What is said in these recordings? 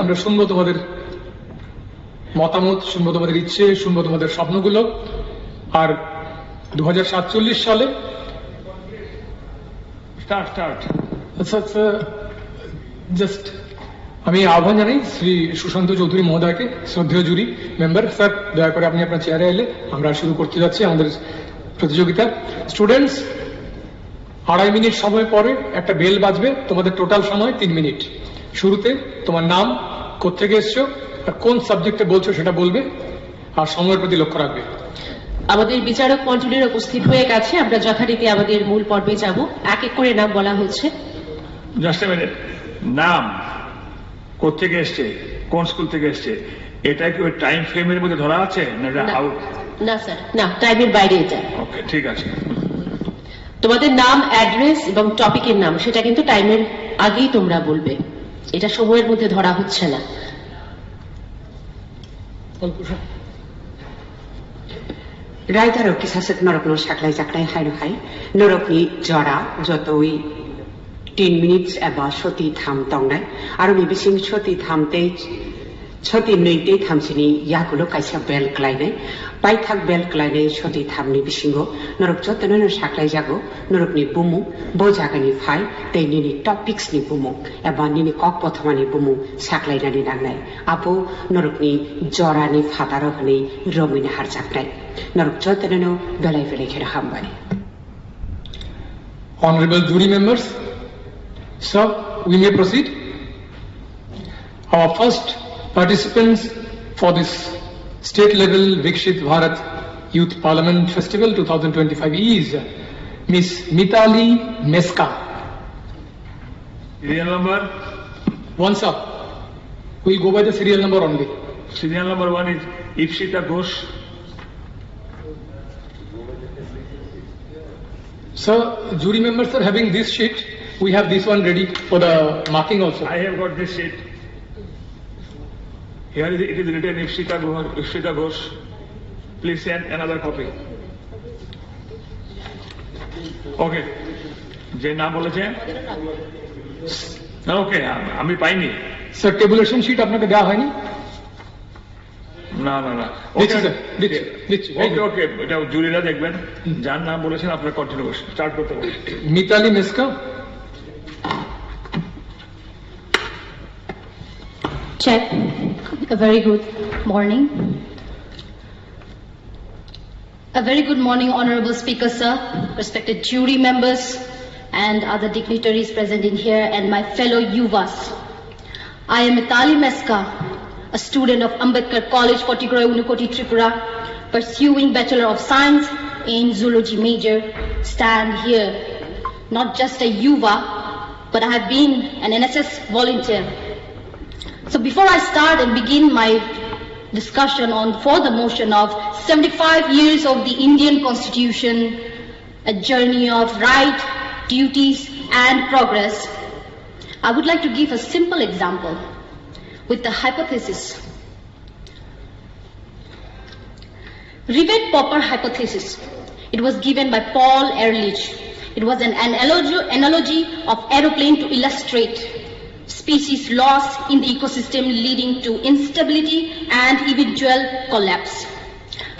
আমরা শুনবো তোমাদের মতামত, শুনবো তোমাদের ইচ্ছে, শুনবো তোমাদের স্বপ্নগুলো। আর 2047 সালে জাস্ট আমি আহ্বান জানাই শ্রী সুশান্ত চৌধুরী মহোদয়কে, শ্রদ্ধেয় জুরি মেম্বার স্যার, দয়া করে আপনি আপনার চেয়ারে এলে আমরা শুরু করতে যাচ্ছি আমাদের প্রতিযোগিতা। স্টুডেন্টস, 2.5 মিনিট সময় পরে একটা বেল বাজবে, তোমাদের টোটাল সময় 3 মিনিট। শুরুতে তোমার নাম, কোত্থেকে এসছো আর কোন সাবজেক্টে বলছো সেটা বলবে, আর সময়ের প্রতি লক্ষ্য রাখবে। আমাদের বিচারক মণ্ডলীর উপস্থিত হয়ে গেছে, আমরা যথারীতি আমাদের মূল পর্বে যাব। এক এক করে নাম বলা হচ্ছে। জাস্ট এ মিনিট, নাম, কোত্থেকে এসছে, কোন স্কুল থেকে এসছে, এটা কি ওই টাইম ফ্রেমের মধ্যে ধরা আছে না স্যার, না, টাইমের বাইরে এটা। ওকে, ঠিক আছে। তোমাদের নাম, অ্যাড্রেস এবং টপিকের নাম সেটা কিন্তু টাইমের আগেই তোমরা বলবে, এটা সময়ের মধ্যে ধরা হচ্ছে না। रायदारो किसासक नरकनो साक्लाय जाक्लाय हायनो हाय नरकनि जरा जतोई 3 मिनिट्स एबा सती थाम तंगनाय आरो बिबिसिं सती थामते सती नैते थामसिनि याकुलो कायसा बेल क्लायनाय बायथाक बेल क्लायनाय सती थामनि बिसिंगो नरक जतनो साक्लाय जागो नरकनि बुमु बो जागानि फाय दैनिनि टपिक्सनि बुमु एबा निनि कक प्रथमानि बुमु साक्लायनानि नांनाय आपो नरकनि जरानि फातारो हनै रमिना हारजाकनाय नरक जतनो बेलाय बेलाय Kher हामबानि। Honorable jury members, sir, we may proceed. Our first participants for this state level Vikshit Bharat Youth Parliament Festival 2025 is Miss Mitali Meska. Serial number? 1, sir. We'll go by the serial number only. Serial number 1 is Ipshita Ghosh. Sir, jury members are having this sheet. We have this one ready for the marking also. I have got this sheet. Here it is written Ipshita Ghosh. Please send another copy. Okay. যে নাম বলেছে না, ওকে, আমি পাইনি। Sir, tabulation sheet আপনাকে দেওয়া হয়নি? না না না, দিচ্ছি স্যার, দিচ্ছি। ওকে ওকে, এটা জুরিরা দেখবেন। যার নাম বলেছেন আপনার কন্টিনিউ স্টার্ট করতে বলুন। Mitali মেসকা। Check. A very good morning. A very good morning, Honorable Speaker, sir, respected jury members and other dignitaries present in here, and my fellow Yuvas. I am Mitali Meska, a student of Ambedkar College, Kotigroy, Unukoti, Tripura, pursuing Bachelor of Science in Zoology major, stand here. Not just a Yuva, but I have been an NSS volunteer. So before I start and begin my discussion on for the motion of 75 years of the Indian Constitution, a journey of right, duties and progress, I would like to give a simple example with the hypothesis. Rivett-Popper hypothesis. It was given by Paul Ehrlich. It was an analogy of aeroplane to illustrate species loss in the ecosystem leading to instability and eventual collapse,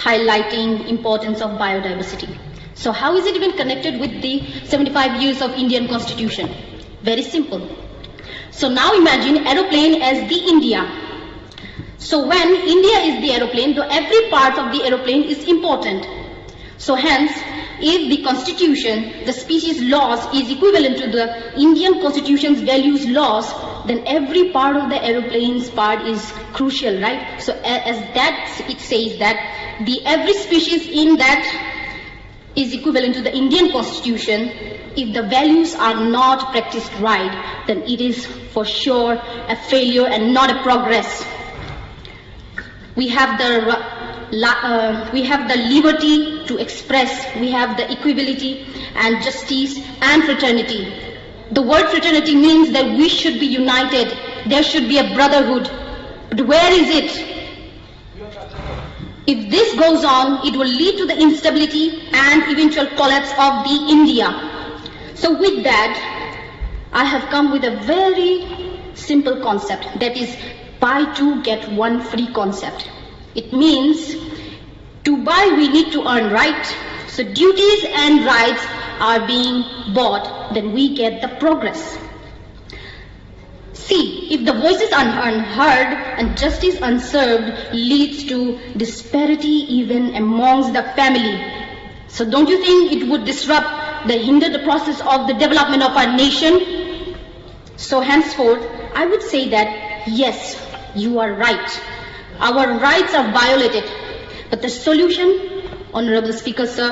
highlighting importance of biodiversity. So how is it even connected with the 75 years of Indian Constitution? Very simple. So now imagine aeroplane as the India. So when India is the aeroplane, though every part of the aeroplane is important. So hence, if the constitution, the species loss is equivalent to the Indian Constitution's values loss, then every part of the aeroplane's part is crucial, right? So as that, it says that the every species in that is equivalent to the Indian Constitution. If the values are not practiced right, then it is for sure a failure and not a progress. We have the liberty to express, we have the equality and justice and fraternity. The word fraternity means that we should be united, there should be a brotherhood. But where is it? If this goes on, it will lead to the instability and eventual collapse of the India. So with that, I have come with a very simple concept, that is buy two, get one free concept. It means to buy we need to earn, right? So duties and rights are being bought, then we get the progress. See, if the voices are unheard and justice unserved leads to disparity even amongst the family. So don't you think it would hinder the process of the development of our nation? So henceforth, I would say that yes, you are right. Our rights are violated. But the solution, Honorable Speaker, sir,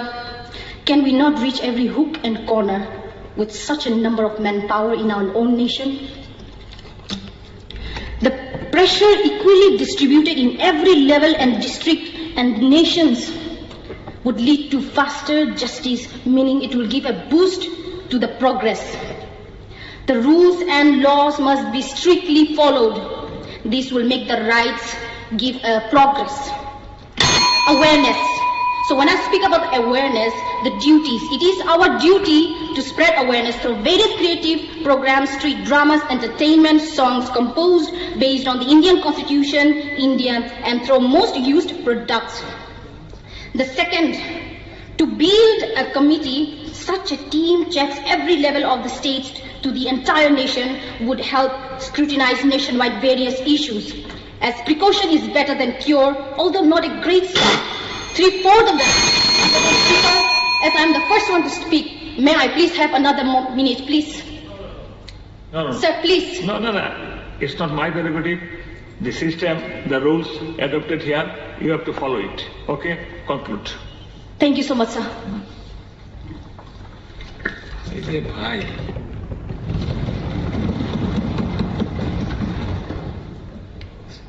can we not reach every hook and corner with such a number of manpower in our own nation? The pressure equally distributed in every level and district and nations would lead to faster justice, meaning it will give a boost to the progress. The rules and laws must be strictly followed. This will make the rights give progress. Awareness. So when I speak about awareness, the duties, it is our duty to spread awareness through various creative programs, street dramas, entertainment, songs composed based on the Indian Constitution, India, and through most used products. The second, to build a committee, such a team checks every level of the states to the entire nation would help scrutinize nationwide various issues. As precaution is better than cure, although not a great start. 3/4 of the speaker, as I am the first one to speak, may I please have another minute, please? No. Sir, please. No. It's not my prerogative. The system, the rules adopted here, you have to follow it. Okay? Conclude. Thank you so much, sir.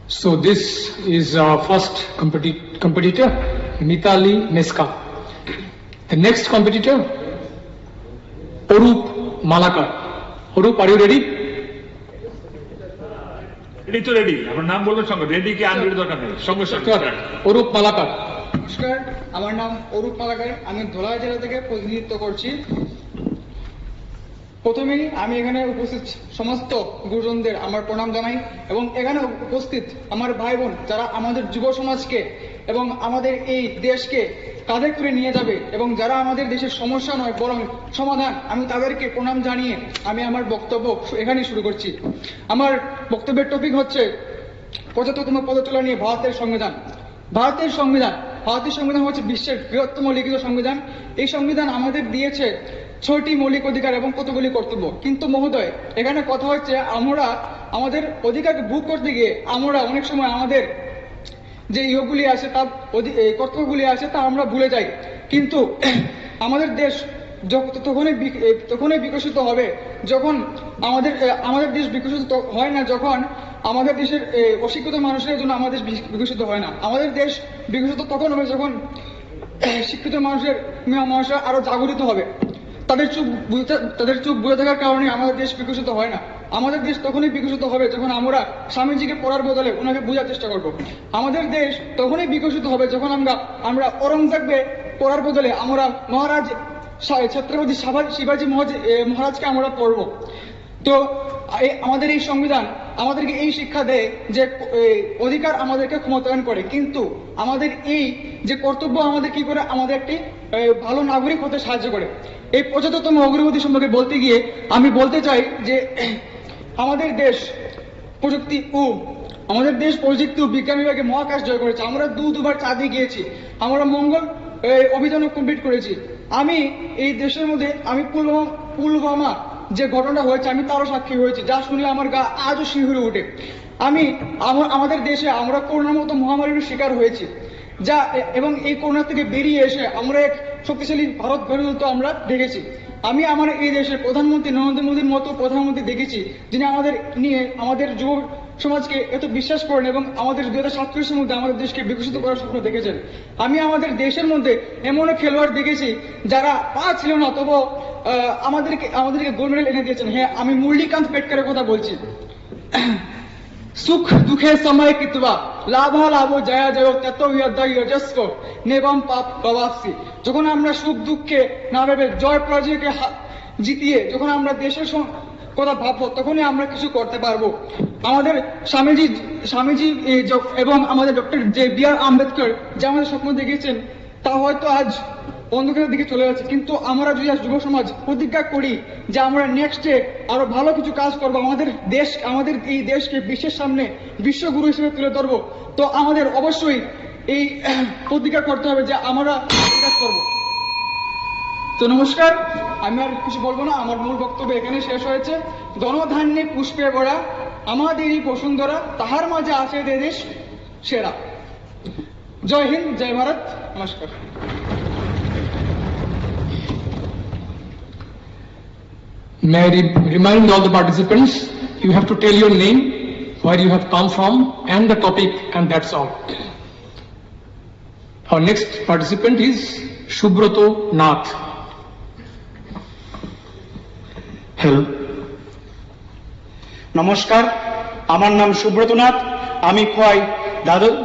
So this is our first competitor, Mitali Neska. The next competitor, Orup Malakar. Orup, are you ready? Ready তো ready, আপনার নাম বলবেন সঙ্গে, ready কি unready দরকার নেই, সঙ্গে সঙ্গে। Orup Malakar. নমস্কার, আমার নাম অরূপ মালাকার, আমি ধলাই জেলা থেকে প্রতিনিধিত্ব করছি। প্রথমেই আমি এখানে উপস্থিত সমস্ত গুরুজনদের আমার প্রণাম জানাই এবং এখানে উপস্থিত আমার ভাই বোন যারা আমাদের যুব সমাজকে এবং আমাদের এই দেশকে কাঁধে করে নিয়ে যাবে এবং যারা আমাদের দেশের সমস্যা নয় বরং সমাধান, আমি তাদেরকে প্রণাম জানিয়ে আমি আমার বক্তব্য এখানেই শুরু করছি। আমার বক্তব্যের টপিক হচ্ছে 75তম পদতলা নিয়ে ভারতের সংবিধান। ভারতের সংবিধান হচ্ছে বিশ্বের বৃহত্তম লিখিত সংবিধান। এই সংবিধান আমাদের দিয়েছে 6টি মৌলিক অধিকার এবং কতগুলি কর্তব্য। কিন্তু মহোদয়, এখানে কথা হচ্ছে আমরা আমাদের অধিকারকে ভোগ করতে গিয়ে আমরা অনেক সময় আমাদের যে ইহগুলি আছে তার কর্তব্যগুলি আছে তা আমরা ভুলে যাই। কিন্তু আমাদের দেশ তখনই বিকশিত হবে যখন আমাদের দেশ বিকশিত হয় না যখন আমাদের দেশের অশিক্ষিত মানুষের জন্য আমাদের দেশ বিকশিত হয় না। আমাদের দেশ বিকশিত তখন হবে যখন শিক্ষিত মানুষরা আরো জাগরিত হবে। তাদের চোখ বুঝে থাকার কারণে আমাদের দেশ বিকশিত হয় না। আমাদের দেশ তখনই বিকশিত হবে যখন আমরা স্বামীজিকে পড়ার বদলে ওনাকে বোঝার চেষ্টা করব। আমাদের দেশ তখনই বিকশিত হবে যখন আমরা অরঙ্গজেবকে পড়ার বদলে আমরা মহারাজ ছত্রপতি শিবাজি মহারাজকে আমরা পড়ব। তো আমাদের এই সংবিধান আমাদেরকে এই শিক্ষা দেয় যে অধিকার আমাদেরকে ক্ষমতায়ন করে, কিন্তু আমাদের এই যে কর্তব্য আমাদের কি করে আমাদের একটি ভালো নাগরিক হতে সাহায্য করে। এই 75তম অগ্রগতি সম্পর্কে বলতে গিয়ে আমি বলতে চাই যে আমাদের দেশ প্রযুক্তি ও বিজ্ঞান বিভাগে মহাকাশ জয় করেছে। আমরা দুবার চাঁদে গিয়েছি, আমরা মঙ্গল অভিযানও কমপ্লিট করেছি। আমি এই দেশের মধ্যে আমি পুলওয়ামা যে ঘটনা হয়েছে আমি তারও সাক্ষী হয়েছি, যা শুনে আমার গা আজও শিহরে ওঠে। আমাদের দেশে আমরা করোনার মতো মহামারীর শিকার হয়েছি, এবং এই করোনা থেকে বেরিয়ে এসে আমরা এক শক্তিশালী ভারত গড়ে তুলতে আমরা দেখেছি। আমি আমার এই দেশের প্রধানমন্ত্রী নরেন্দ্র মোদীর মতো প্রধানমন্ত্রী দেখেছি, যিনি আমাদের যুব সমাজকে এত বিশ্বাস করেন এবং আমাদের 2047 মধ্যে আমাদের দেশকে বিকশিত করার স্বপ্ন দেখেছেন। আমি আমাদের দেশের মধ্যে এমন খেলোয়াড় দেখেছি যারা পা ছিল না, তবুও আমাদেরকে গোল্ড মেডেল এনে দিয়েছেন। হ্যাঁ, আমি মুরলীকান্ত পেটকারের কথা বলছি। সুখ দুঃখের সময় কিতবা লাভ জয়া জয় তেজস্ব নেবম পাপ প্রবাসী। যখন আমরা সুখ দুঃখে না ভেবে জয় পরাজয়কে জিতিয়ে যখন আমরা দেশের কথা ভাববো তখনই আমরা কিছু করতে পারবো। আমাদের স্বামীজি এবং আমাদের ডক্টর বি.আর. আম্বেদকর যে আমাদের স্বপ্ন দেখিয়েছেন তা হয়তো আজ অন্ধকারের দিকে চলে যাচ্ছে, কিন্তু আমরা যদি আজ যুব সমাজ প্রতিজ্ঞা করি যে আমরা নেক্সটে আরো ভালো কিছু কাজ করবো, আমাদের এই দেশকে বিশ্বের সামনে বিশ্বগুরু হিসেবে তুলে ধরবো, তো আমাদের অবশ্যই এই প্রতিজ্ঞা করতে হবে যে আমরা কাজ করবো। তো নমস্কার, আমি আর কিছু বলবো না, আমার মূল বক্তব্য এখানে শেষ হয়েছে। ধনধান্যে পুষ্পে ভরা আমাদেরই বসুন্ধরা, তাহার মাঝে আছে দেশ সেরা। জয় হিন্দ, জয় ভারত, নমস্কার। May I remind all the participants, you have to tell your name, where you have come from, and the topic, and that's all. Our next participant is Subroto Nath. Hello, নমস্কার, আমার নাম সুব্রত নাথ। আমি খোয়াই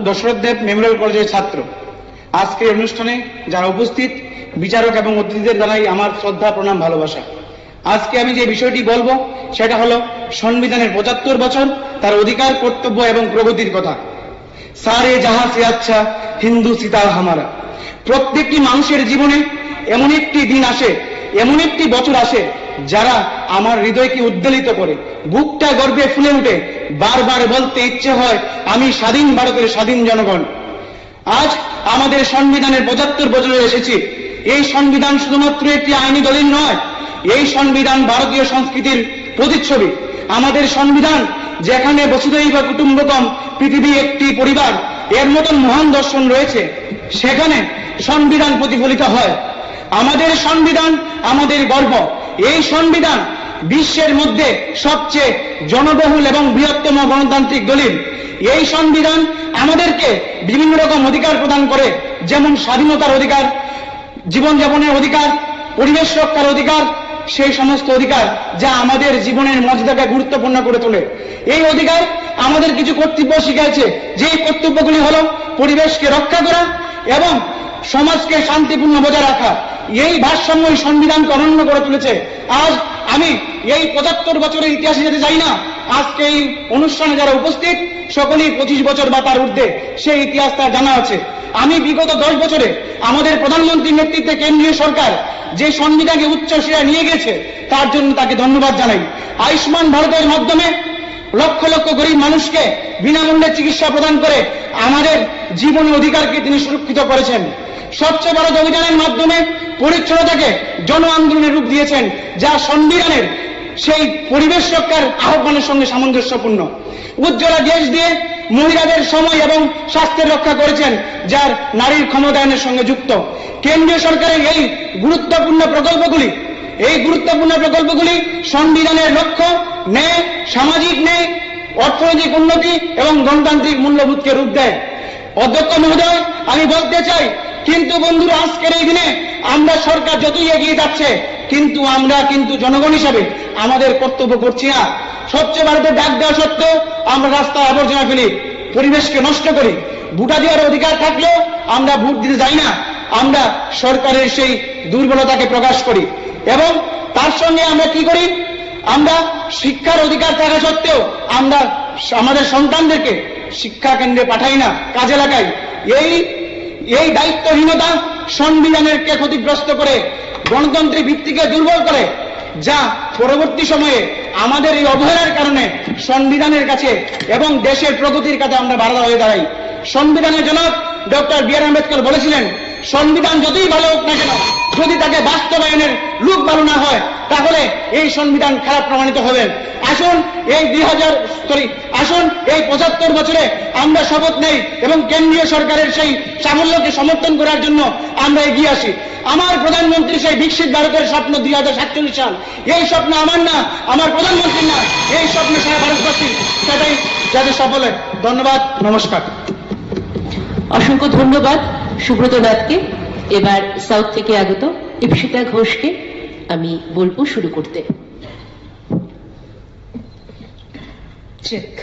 দশরথ দেব মেমোরিয়াল কলেজের ছাত্র। আজকের অনুষ্ঠানে যারা উপস্থিত বিচারক এবং অতিথিদের জানাই আমার শ্রদ্ধা, প্রণাম, ভালোবাসা। আজকে আমি যে বিষয়টি বলবো সেটা হলো সংবিধানের 75 বছর, তার অধিকার, কর্তব্য এবং প্রগতির কথা। সারে জাহা সে আচ্ছা হিন্দু সীতা হামারা। প্রত্যেকটি মানুষের জীবনে এমন একটি দিন আসে, এমন একটি বছর আসে যারা আমার হৃদয়কে উদ্বেলিত করে, বুকটা গর্বে ফুলে উঠে, বারবার বলতে ইচ্ছে হয় আমি স্বাধীন ভারতের স্বাধীন জনগণ। আজ আমাদের সংবিধানের 75 বছরে এসেছি। এই সংবিধান শুধুমাত্র একটি আইনি দলিল নয়, এই সংবিধান ভারতীয় সংস্কৃতির প্রতিচ্ছবি। আমাদের সংবিধান যেখানে বসুধৈব কুটুম্বকম, পৃথিবী একটি পরিবার, এর মতন মহান দর্শন রয়েছে, সেখানে সংবিধান প্রতিফলিত হয়। আমাদের সংবিধান আমাদের গর্ব। এই সংবিধান বিশ্বের মধ্যে সবচেয়ে জনবহুল এবং বৃহত্তম গণতান্ত্রিক দলিল। এই সংবিধান আমাদেরকে বিভিন্ন রকম অধিকার প্রদান করে, যেমন স্বাধীনতার অধিকার, জীবনযাপনের অধিকার, পরিবেশ রক্ষার অধিকার, সেই সমস্ত অধিকার যা আমাদের জীবনের মর্যাদাকে গুরুত্বপূর্ণ করে তোলে। এই অধিকার আমাদের কিছু কর্তব্য শিখিয়েছে, যে কর্তব্যগুলি হল পরিবেশকে রক্ষা করা এবং সমাজকে শান্তিপূর্ণ বজায় রাখা। এই ভারসাম্যই সংবিধানকে অনন্য করে তুলেছে। আজ আমি এই 75 বছরের ইতিহাসে যেতে চাই না। আজকে এই অনুষ্ঠানে যারা উপস্থিত সকলেই 25 বছর বা তার ঊর্ধ্বে, সেই ইতিহাস তার জানা আছে। আমি বিগত 10 বছরে আমাদের প্রধানমন্ত্রীর নেতৃত্বে কেন্দ্রীয় সরকার যে সংবিধানকে উচ্চ শিরায় নিয়ে গেছে, তার জন্য তাকে ধন্যবাদ জানাই। আয়ুষ্মান ভারতের মাধ্যমে লক্ষ লক্ষ গরিব মানুষকে বিনামূল্যে চিকিৎসা প্রদান করে আমাদের জীবনের অধিকারকে তিনি সুরক্ষিত করেছেন। স্বচ্ছ ভারত অভিযানের মাধ্যমে পরিচ্ছন্নতাকে জন আন্দোলনের রূপ দিয়েছেন, যা সংবিধানের সেই পরিবেশ রক্ষার আহ্বানের সঙ্গে সামঞ্জস্যপূর্ণ। উজ্জ্বলা গ্যাস দিয়ে মহিলাদের সময় এবং স্বাস্থ্যের রক্ষা করেছেন, যার নারীর ক্ষমতায়নের সঙ্গে যুক্ত। কেন্দ্রীয় সরকারের এই গুরুত্বপূর্ণ প্রকল্পগুলি সংবিধানের লক্ষ্য, ন্যায়, সামাজিক ন্যায়, অর্থনৈতিক উন্নতি এবং গণতান্ত্রিক মূল্যবোধকে রূপ দেয়। অধ্যক্ষ মহোদয়, আমি বলতে চাই, কিন্তু বন্ধুরা, আজকের এই দিনে আমরা সরকার যতই এগিয়ে যাচ্ছে, কিন্তু আমরা জনগণ হিসাবে আমাদের কর্তব্য করছি না। স্বচ্ছ ভারতের ডাক দেওয়া সত্ত্বেও আমরা রাস্তায় আবর্জনা ফেলি, পরিবেশকে নষ্ট করি। ভোটাধিকারের অধিকার থাকলেও আমরা ভোট দিতে যাই না। আমরা সরকারের সেই দুর্বলতাকে প্রকাশ করি এবং তার সঙ্গে আমরা কি করি? আমরা শিক্ষার অধিকার থাকা সত্ত্বেও আমরা আমাদের সন্তানদেরকে শিক্ষা কেন্দ্রে পাঠাই না, কাজে লাগাই। এই দায়িত্বহীনতা সংবিধানকে ক্ষতিগ্রস্ত করে, গণতন্ত্রের ভিত্তিকে দুর্বল করে, যা পরবর্তী সময়ে আমাদের এই অবহেলার কারণে সংবিধানের কাছে এবং দেশের প্রগতির কাছে আমরা বাধা হয়ে দাঁড়াই। সংবিধানের জনক ডক্টর বি.আর. আম্বেদকর বলেছিলেন, সংবিধান যতই ভালো হোক না কেন, যদি তাকে বাস্তবায়নের লোক ভালো না হয়, তাহলে এই সংবিধান খারাপ প্রমাণিত হবে। আসুন এই 75 বছরে আমরা শপথ নেই এবং কেন্দ্রীয় সরকারের সেই সাফল্যকে সমর্থন করার জন্য আমরা এগিয়ে আসি। আমার প্রধানমন্ত্রী সেই বিকশিত ভারতের স্বপ্ন 2047 সাল, এই স্বপ্ন আমার না, আমার প্রধানমন্ত্রীর না, এই স্বপ্ন সারা ভারতবাসী, সেটাই যাতে সফল হয়। ধন্যবাদ, নমস্কার। অসংখ্য ধন্যবাদ সুব্রত নাথকে। এবার সাউথ থেকে আগত ইপ্সিতা ঘোষকে আমি বলবো শুরু করতে। Check.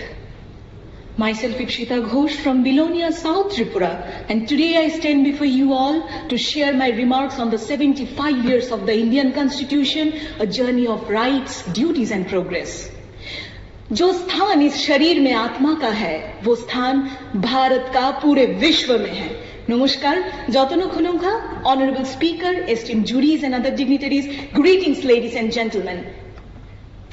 Myself Ipshita Ghosh from Bilonia, South Tripura, and today I stand before you all to share my remarks on the 75 years of the Indian Constitution, a journey of rights, duties and progress. जो स्थान इस शरीर में आत्मा का है वो स्थान भारत का पूरे विश्व में है। नमस्कार, Jatan Khulunga, honourable speaker, esteemed juries and other dignitaries, greetings ladies and gentlemen.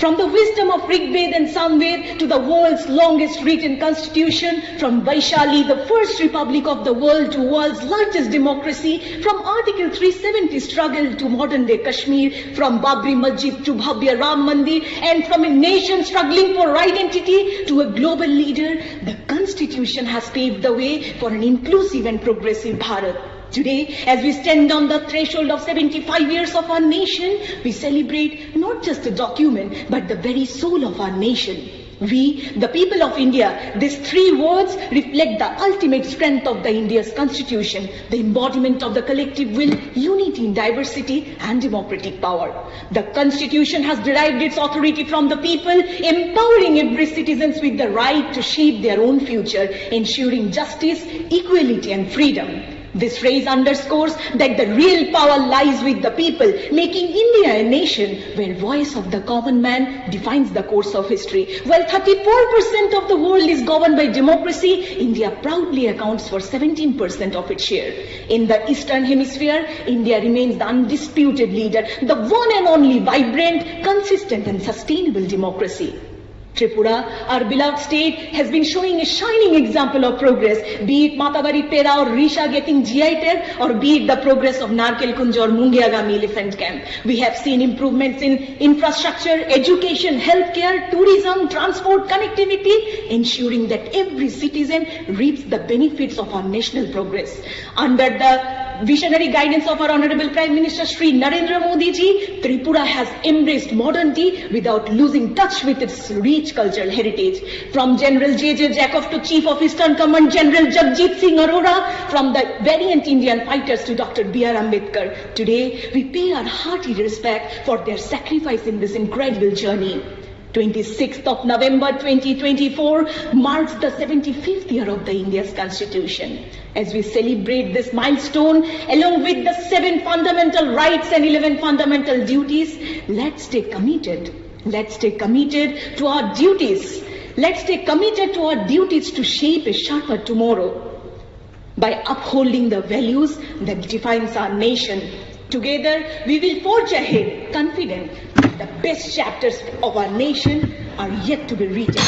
From the wisdom of Rigved and Samved to the world's longest written constitution, from Vaishali, the first republic of the world, to world's largest democracy, from Article 370 struggle to modern day Kashmir, from Babri Masjid to Bhavya Ram Mandir, and from a nation struggling for identity to a global leader, the constitution has paved the way for an inclusive and progressive Bharat. Today, as we stand on the threshold of 75 years of our nation, we celebrate not just a document, but the very soul of our nation. We, the people of India, these three words reflect the ultimate strength of the India's constitution, the embodiment of the collective will, unity in diversity and democratic power. The constitution has derived its authority from the people, empowering every citizen with the right to shape their own future, ensuring justice, equality and freedom. This phrase underscores that the real power lies with the people, making India a nation where voice of the common man defines the course of history. While 34% of the world is governed by democracy, India proudly accounts for 17% of its share. In the Eastern Hemisphere, India remains the undisputed leader, the one and only vibrant, consistent and sustainable democracy. Tripura, our beloved state, has been showing a shining example of progress, be it Matawari Pera or Risha getting GI tag, or be it the progress of Narkel Kunj or Mungiagami elephant camp. We have seen improvements in infrastructure, education, healthcare, tourism, transport, connectivity, ensuring that every citizen reaps the benefits of our national progress. Under the visionary guidance of our Honorable Prime Minister Shri Narendra Modi ji, Tripura has embraced modernity without losing touch with its rich cultural heritage. From General J.J. Jacob to Chief of Eastern Command General Jagjit Singh Arora, from the valiant Indian fighters to Dr. B.R. Ambedkar, today we pay our hearty respect for their sacrifice in this incredible journey. 26th of November 2024 marks the 75th year of the India's Constitution. As we celebrate this milestone, along with the 7 fundamental rights and 11 fundamental duties, let's stay committed. Let's stay committed to our duties. Let's stay committed to our duties to shape a sharper tomorrow by upholding the values that defines our nation. Together, we will forge ahead, confident that the best chapters of our nation are yet to be written.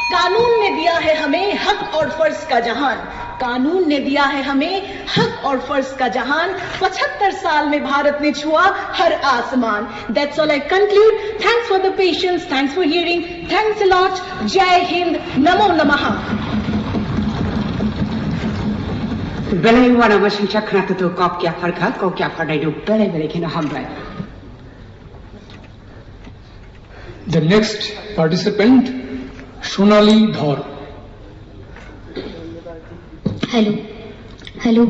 कानून ने दिया है हमें हक और फर्ज का जहान, कानून ने दिया है हमें हक और फर्ज का जहान, 75 साल में भारत ने छुआ हर आसमान. That's all I conclude. Thanks for the patience, thanks for hearing, thanks a lot. Jai Hind, Namo Namaha. Belai wana masing chakna tu kop kya farkat, kop kya fardai du belai kena hambai. The next participant, Shonali Dhar. Hello,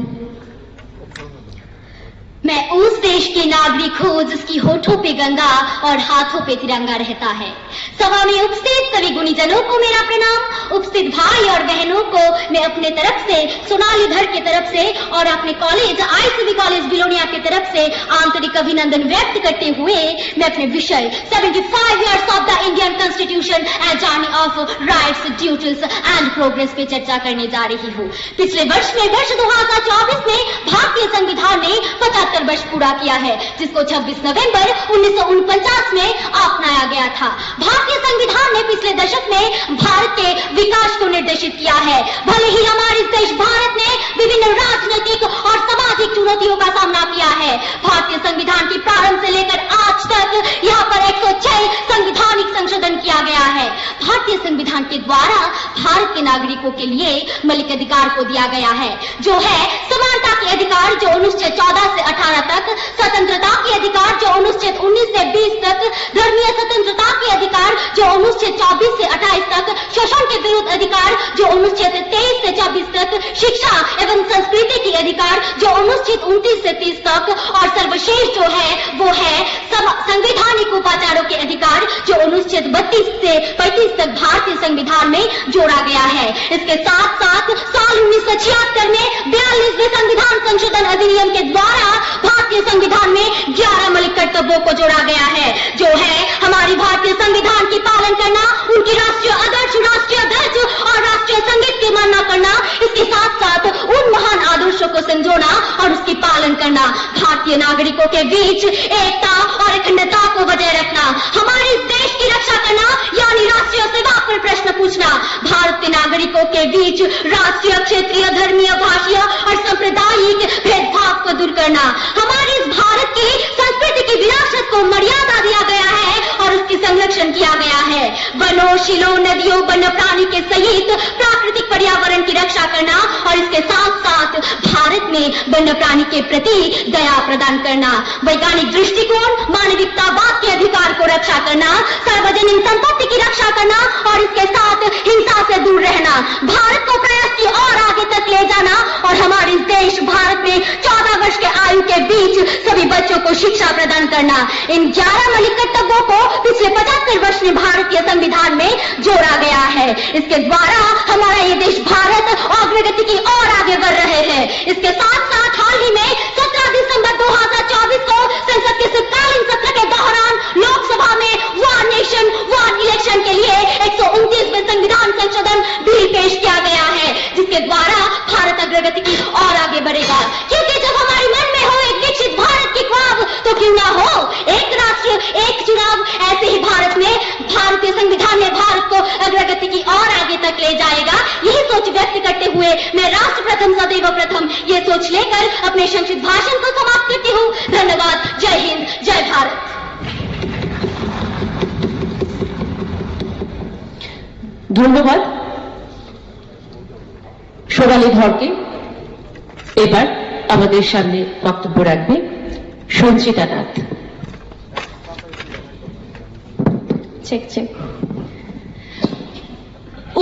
मैं उस देश के नागरिक हूँ जिसकी होठों पे गंगा और हाथों पे तिरंगा रहता है. सभा में उपस्थित सभी गुणीजनों को मेरा प्रणाम. उपस्थित भाई और बहनों को मैं अपने तरफ से, सोनाली धर की तरफ से और अपने कॉलेज आईसीबी कॉलेज बिलोनिया की तरफ से आंतरिक अभिनंदन व्यक्त करते हुए मैं अपने विषय 75 years of the Indian Constitution and journey of rights, duties and progress पे चर्चा करने जा रही हूँ. पिछले वर्ष 2024 में भारतीय संविधान ने 75 वर्ष पूरा किया है, जिसको 26 नवंबर 1949 में अपनाया गया था. भारतीय संविधान ने पिछले दशक में भारत के विकास को निर्देशित किया है. भले ही हमारे देश भारत ने विभिन्न राजनीतिक और सामाजिक चुनौतियों का सामना किया है, भारतीय संविधान के प्रारंभ से लेकर आज तक यहाँ पर 106 संवैधानिक संशोधन किया गया है. भारतीय संविधान के द्वारा भारत के नागरिकों के लिए मौलिक अधिकार को दिया गया है, जो है समानता के अधिकार जो अनुच्छेद 14 से 18 तक, स्वतंत्रता के अधिकार जो अनुच्छेद 19 से 20 तक, धर्मीय स्वतंत्रता के अधिकार जो अनुच्छेद 24 से 28 तक, शोषण के विरुद्ध अधिकार जो अनुच्छेद 23 से 24 तक, शिक्षा एवं संस्कृति के अधिकार जो अनुच्छेद 29 से 30 तक, और सर्वश्रेष्ठ जो है वो है संवैधानिक उपाचारों के अधिकार जो अनुच्छेद 32 से 35 तक भारतीय संविधान में जोड़ा गया है. इसके साथ साथ साल 1976 में 42वें संविधान संशोधन अधिनियम के द्वारा भारतीय संविधान में 11 मौलिक कर्तव्यों को जोड़ा गया है, जो है हमारी भारतीय संविधान की पालन करना, उनकी राष्ट्रीय आदर्श, राष्ट्रीय ध्वज और राष्ट्रीय संगीत की मानना करना, इसके साथ साथ उन महान आदर्शों को संजोना और उसकी पालन करना, भारतीय नागरिकों के बीच एकता और अखंडता को बजाय रखना, हमारे इस देश की रक्षा करना यानी राष्ट्रीय सेवा पर प्रश्न पूछना, भारत के नागरिकों के बीच राष्ट्रीय, क्षेत्रीय, धर्मीय, भाषीय और सांप्रदायिक भेदभाव को दूर करना, हमारे इस भारत की संस्कृति की विरासत को मर्यादा दिया गया है और उसकी संरक्षण किया गया है, वनों, शिलों, नदियों, वन्य प्राणी के सहित प्राकृतिक पर्यावरण की रक्षा करना और इसके साथ साथ भारत में वन्य प्राणी के प्रति दया प्रदान करना, वैज्ञानिक दृष्टिकोण, मानविकतावाद के अधिकार को रक्षा करना, सार्वजनिक संपत्ति की रक्षा करना और इसके साथ हिंसा से दूर रहना, भारत को प्रयास की और आगे तक ले जाना और हमारे इस देश भारत में 14 वर्ष के आयु के बीच सभी बच्चों को शिक्षा प्रदान करना। इन 11 मौलिक कर्तव्यों को पिछले 75 वर्ष में भारतीय संविधान में जोड़ा गया है। इसके द्वारा हमारा ये देश भारत अग्रगति की ओर आगे बढ़ रहे हैं। इसके साथ साथ हाल ही में 17 दिसंबर 2024 को संसद के शीतकालीन सत्र के दौरान लोकसभा में वन नेशन वन इलेक्शन के लिए 129वें संविधान संशोधन बिल पेश किया गया है, जिसके द्वारा भारत अग्रगति की ओर आगे बढ़ेगा। क्योंकि जब हमारे मन में हो एक विकसित भारत की ख्वाब, तो क्यों ना हो एक राष्ट्र एक चुनाव। ऐसे ही भारत में भारतीय संविधान में भारत को अग्रगति की ओर आगे तक ले जाएगा। यही सोच व्यक्त करते हुए मैं राष्ट्र प्रथम सदैव प्रथम ये सोच लेकर अपने संक्षिप्त भाषण को समाप्त करती हूँ। धन्यवाद। जय हिंद, जय भारत। ধন্যবাদ সোনালী ধরকে। এবার আমাদের সামনে বক্তব্য রাখবে সঞ্চিতা নাথ।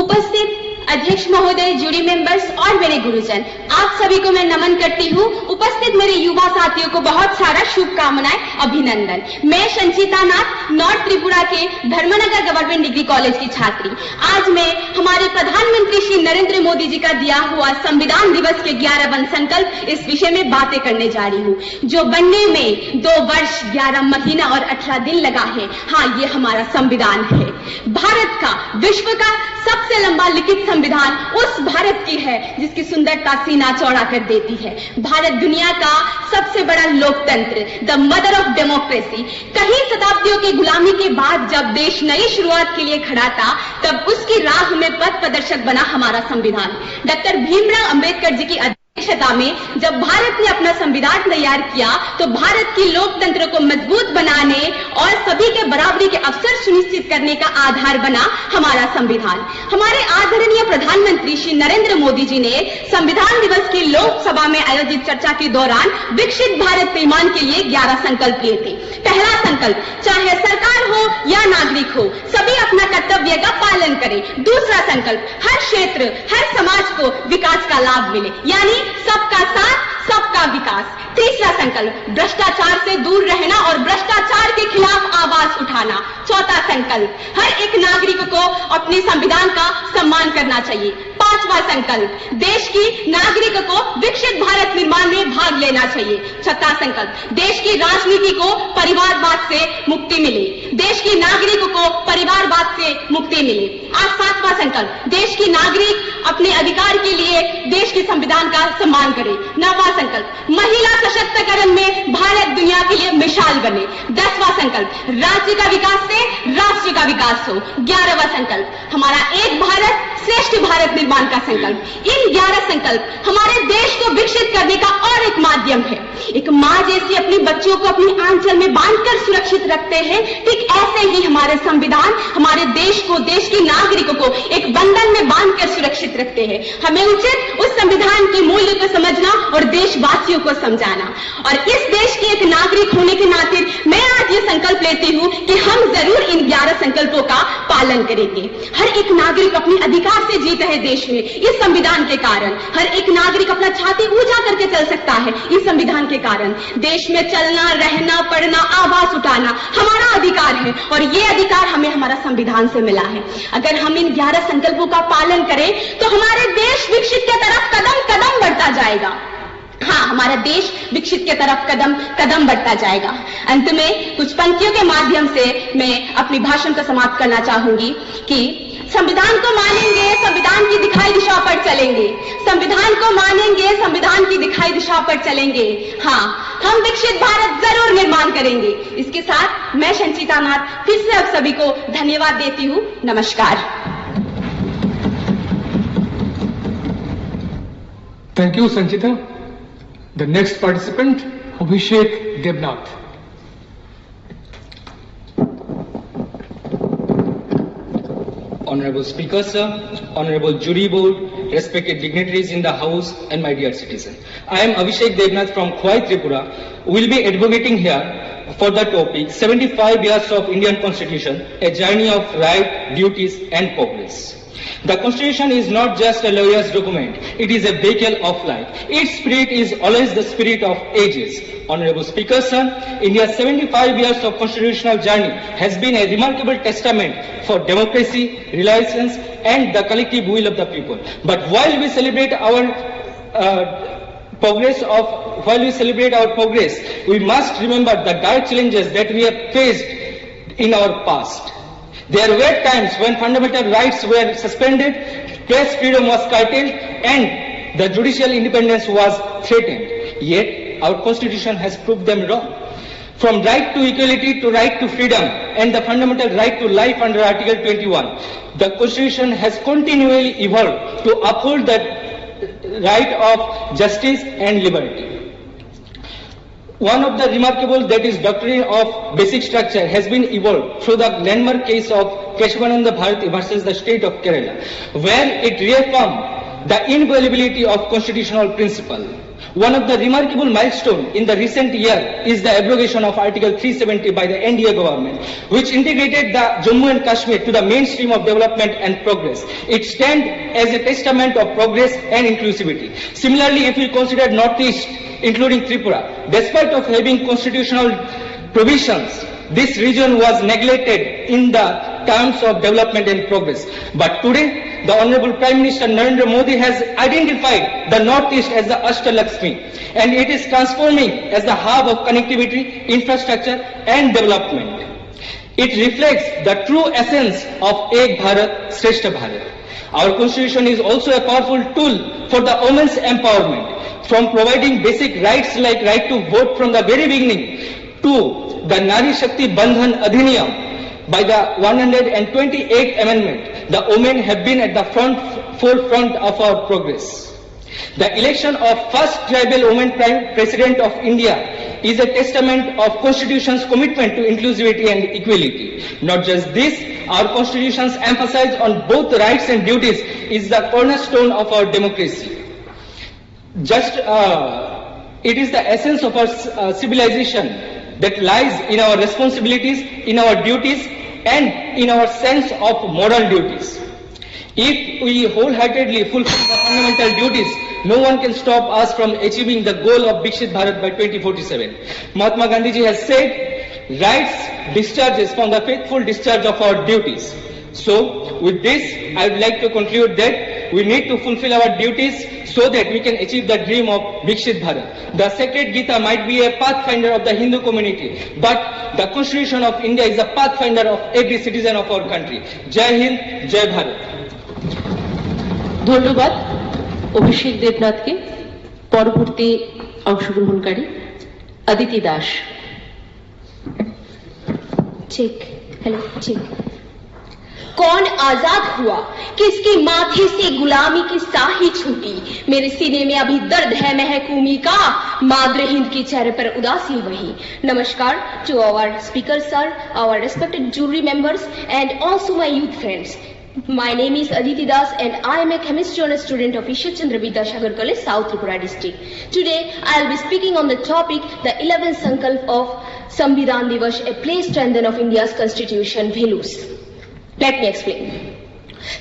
उपस्थित अध्यक्ष महोदय, जूरी मेंबर्स और मेरे गुरुजन, आप सभी को मैं नमन करती हूँ। उपस्थित मेरे युवा साथियों को बहुत सारा शुभकामनाएं, अभिनंदन। मैं संचिता नाथ, नॉर्थ त्रिपुरा के धर्मनगर गवर्नमेंट डिग्री कॉलेज की छात्री। आज मैं हमारे प्रधानमंत्री श्री नरेंद्र मोदी जी का दिया हुआ संविधान दिवस के 11 वन संकल्प इस विषय में बातें करने जा रही हूँ, जो बनने में 2 वर्ष 11 महीना और 18 दिन लगा है। हाँ, ये हमारा संविधान है। भारत का, विश्व का सबसे लंबा लिखित संविधान उस भारत की है जिसकी सुंदरता सीना चौड़ा कर देती है। भारत दुनिया का सबसे बड़ा लोकतंत्र, द मदर ऑफ डेमोक्रेसी। कई शताब्दियों की गुलामी के बाद जब देश नई शुरुआत के लिए खड़ा था, तब उसकी राह में पथ प्रदर्शक बना हमारा संविधान। डॉक्टर भीमराव अंबेडकर जी की अध्यक्षता में जब भारत ने अपना संविधान तैयार किया, तो भारत की लोकतंत्र को मजबूत बनाने और सभी के बराबरी के अवसर सुनिश्चित करने का आधार बना हमारा संविधान। हमारे आदरणीय प्रधानमंत्री श्री नरेंद्र मोदी जी ने संविधान दिवस की लोकसभा में आयोजित चर्चा के दौरान विकसित भारत निर्माण के लिए 11 संकल्प लिए थे। पहला संकल्प, चाहे सरकार हो या नागरिक हो, सभी अपना कर्तव्य का पालन करें। दूसरा संकल्प, हर क्षेत्र, हर समाज को विकास का लाभ मिले, यानी सबका साथ सबका विकास। तीसरा संकल्प, भ्रष्टाचार से दूर रहना और भ्रष्टाचार के खिलाफ आवाज उठाना। चौथा संकल्प, हर एक नागरिक को अपने संविधान का सम्मान करना चाहिए। पांचवा संकल्प, देश की नागरिक को विकसित भारत निर्माण में भाग लेना चाहिए। छठा संकल्प, देश की राजनीति को परिवारवाद से मुक्ति मिले, देश की नागरिक को परिवारवाद से मुक्ति मिले। आज सातवां संकल्प, देश की नागरिक अपने अधिकार के लिए देश के संविधान का सम्मान करे। नौवां संकल्प, महिला सशक्तिकरण में भारत दुनिया के लिए मिसाल बने। 10वां संकल्प, राज्य का विकास से राष्ट्र का विकास हो। 11वां संकल्प, हमारा एक भारत श्रेष्ठ भारत निर्माण का संकल्प। इन 11 संकल्प हमारे देश को विकसित करने का और एक माध्यम है। एक माँ जैसी अपने बच्चों को अपनी आंचल में बांधकर सुरक्षित रखते हैं, ठीक ऐसे ही हमारे संविधान हमारे देश को, देश के नागरिकों को एक बंधन में बांधकर सुरक्षित रखते हैं। हमें उचित उस संविधान के मूल्य को समझना और देशवासियों को समझाना। और इस देश के एक नागरिक होने के नाते मैं आज ये संकल्प लेती हूँ कि हम जरूर इन 11 संकल्पों का पालन करेंगे। हर एक नागरिक अपने अधिकार से जीता है देश में, इस संविधान के कारण। हर एक नागरिक अपना छाती ऊंचा करके चल सकता है इस संविधान के कारण। देश में चलना, रहना, पढ़ना, आवाज उठाना हमारा अधिकार है और ये अधिकार हमें हमारा संविधान से मिला है। अगर हम इन 11 संकल्पों का पालन करें तो हमारे देश विकसित की तरफ कदम कदम बढ़ता जाए। आएगा। हाँ, हमारा देश विकसित के तरफ कदम कदम बढ़ता जाएगा। अंत में कुछ पंक्तियों के माध्यम से मैं अपनी भाषण को समाप्त करना चाहूंगी कि संविधान को मानेंगे, संविधान की दिखाई दिशा पर चलेंगे। संविधान को मानेंगे, संविधान की दिखाई दिशा पर चलेंगे। हाँ, हम विकसित भारत जरूर निर्माण करेंगे। इसके साथ मैं संचिता नाथ फिर से आप सभी को धन्यवाद देती हूँ। नमस्कार। Thank you Sanchita. The next participant, Abhishek Devnath. Honorable Speaker, sir, Honorable Jury Board, respected dignitaries in the House, and my dear citizen. I am Abhishek Devnath from Khwai, Tripura. We will be advocating here for the topic 75 years of Indian Constitution, a journey of right, duties, and progress. The Constitution is not just a lawyer's document, it is a vehicle of life. Its spirit is always the spirit of ages. Honorable Speaker, sir, India's 75 years of constitutional journey has been a remarkable testament for democracy, relations, and the collective will of the people. But while we celebrate our progress, we must remember the dire challenges that we have faced in our past. There were times when fundamental rights were suspended, press freedom was curtailed, and the judicial independence was threatened. Yet, our Constitution has proved them wrong. From right to equality to right to freedom and the fundamental right to life under Article 21, the Constitution has continually evolved to uphold the right of justice and liberty. One of the remarkable, that is doctrine of basic structure, has been evolved through the landmark case of Keshavananda Bharati versus the state of Kerala, where it reaffirmed the inviolability of constitutional principle. One of the remarkable milestones in the recent year is the abrogation of Article 370 by the NDA government, which integrated the Jammu and Kashmir to the mainstream of development and progress. It stands as a testament of progress and inclusivity. Similarly, if we consider Northeast, including Tripura, despite of having constitutional provisions, this region was neglected in the terms of development and progress. But today, the Honorable Prime Minister Narendra Modi has identified the Northeast as the Ashtalakshmi, and it is transforming as the hub of connectivity, infrastructure, and development. It reflects the true essence of Ek Bharat, Shrestha Bharat. Our Constitution is also a powerful tool for the women's empowerment, from providing basic rights like right to vote from the very beginning to the Nari Shakti Bandhan Adhiniyam. By the 128th Amendment, the women have been at the forefront of our progress. The election of first tribal woman President of India is a testament of Constitution's commitment to inclusivity and equality. Not just this, our Constitution's emphasis on both rights and duties is the cornerstone of our democracy. It is the essence of our civilization that lies in our responsibilities, in our duties, and in our sense of moral duties. If we wholeheartedly fulfill the fundamental duties, no one can stop us from achieving the goal of Viksit Bharat by 2047. Mahatma Gandhi has said, rights discharges from the faithful discharge of our duties. So, with this, I would like to conclude that we need to fulfill our duties so that we can achieve the dream of Viksit Bharat. The sacred Gita might be a pathfinder of the Hindu community, but the Constitution of India is a pathfinder of every citizen of our country. Jai Hind, Jai Bharat. ধন্যবাদ অভিষেক দেবনাথকে। পরবর্তী অংশগ্রহণকারী Aditi Das. Check, hello check. कौन आजाद हुआ किसकी माथे से गुलामी की साही छूटी, मेरे सीने में अभी दर्द है महकूमी का, माद्र हिंद के चेहरे पर उदासी वही। नमस्कार to our speaker sir, our respected jury members and also my youth friends. My name is Aditi Das and I am a chemistry honors student of Ishwar Chandra Vidyasagar College, South Tripura district. Today I will be speaking on the topic the 11th Sankalp of Samvidhan Divas, a place strengthen of India's constitution values. Let me explain.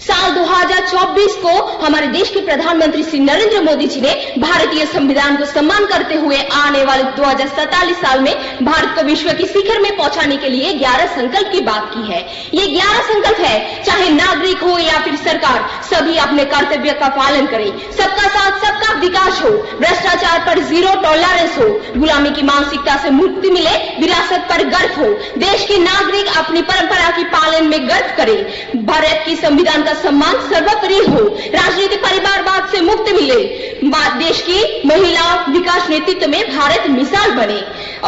साल 2024 को हमारे देश के प्रधानमंत्री श्री नरेंद्र मोदी जी ने भारतीय संविधान को सम्मान करते हुए आने वाले 2047 साल में भारत को विश्व की शिखर में पहुंचाने के लिए 11 संकल्प की बात की है। ये 11 संकल्प है, चाहे नागरिक हो या फिर सरकार, सभी अपने कर्तव्य का पालन करें। सबका साथ सबका विकास हो, भ्रष्टाचार पर जीरो टॉलरेंस हो, गुलामी की मानसिकता से मुक्ति मिले, विरासत पर गर्व हो, देश के नागरिक अपनी परंपरा की पालन में गर्व करें, भारत की संविधान का सम्मान सर्वोपरि हो, राजनीतिक परिवारवाद से मुक्ति मिले, देश की महिला विकास नेतृत्व में भारत मिसाल बने।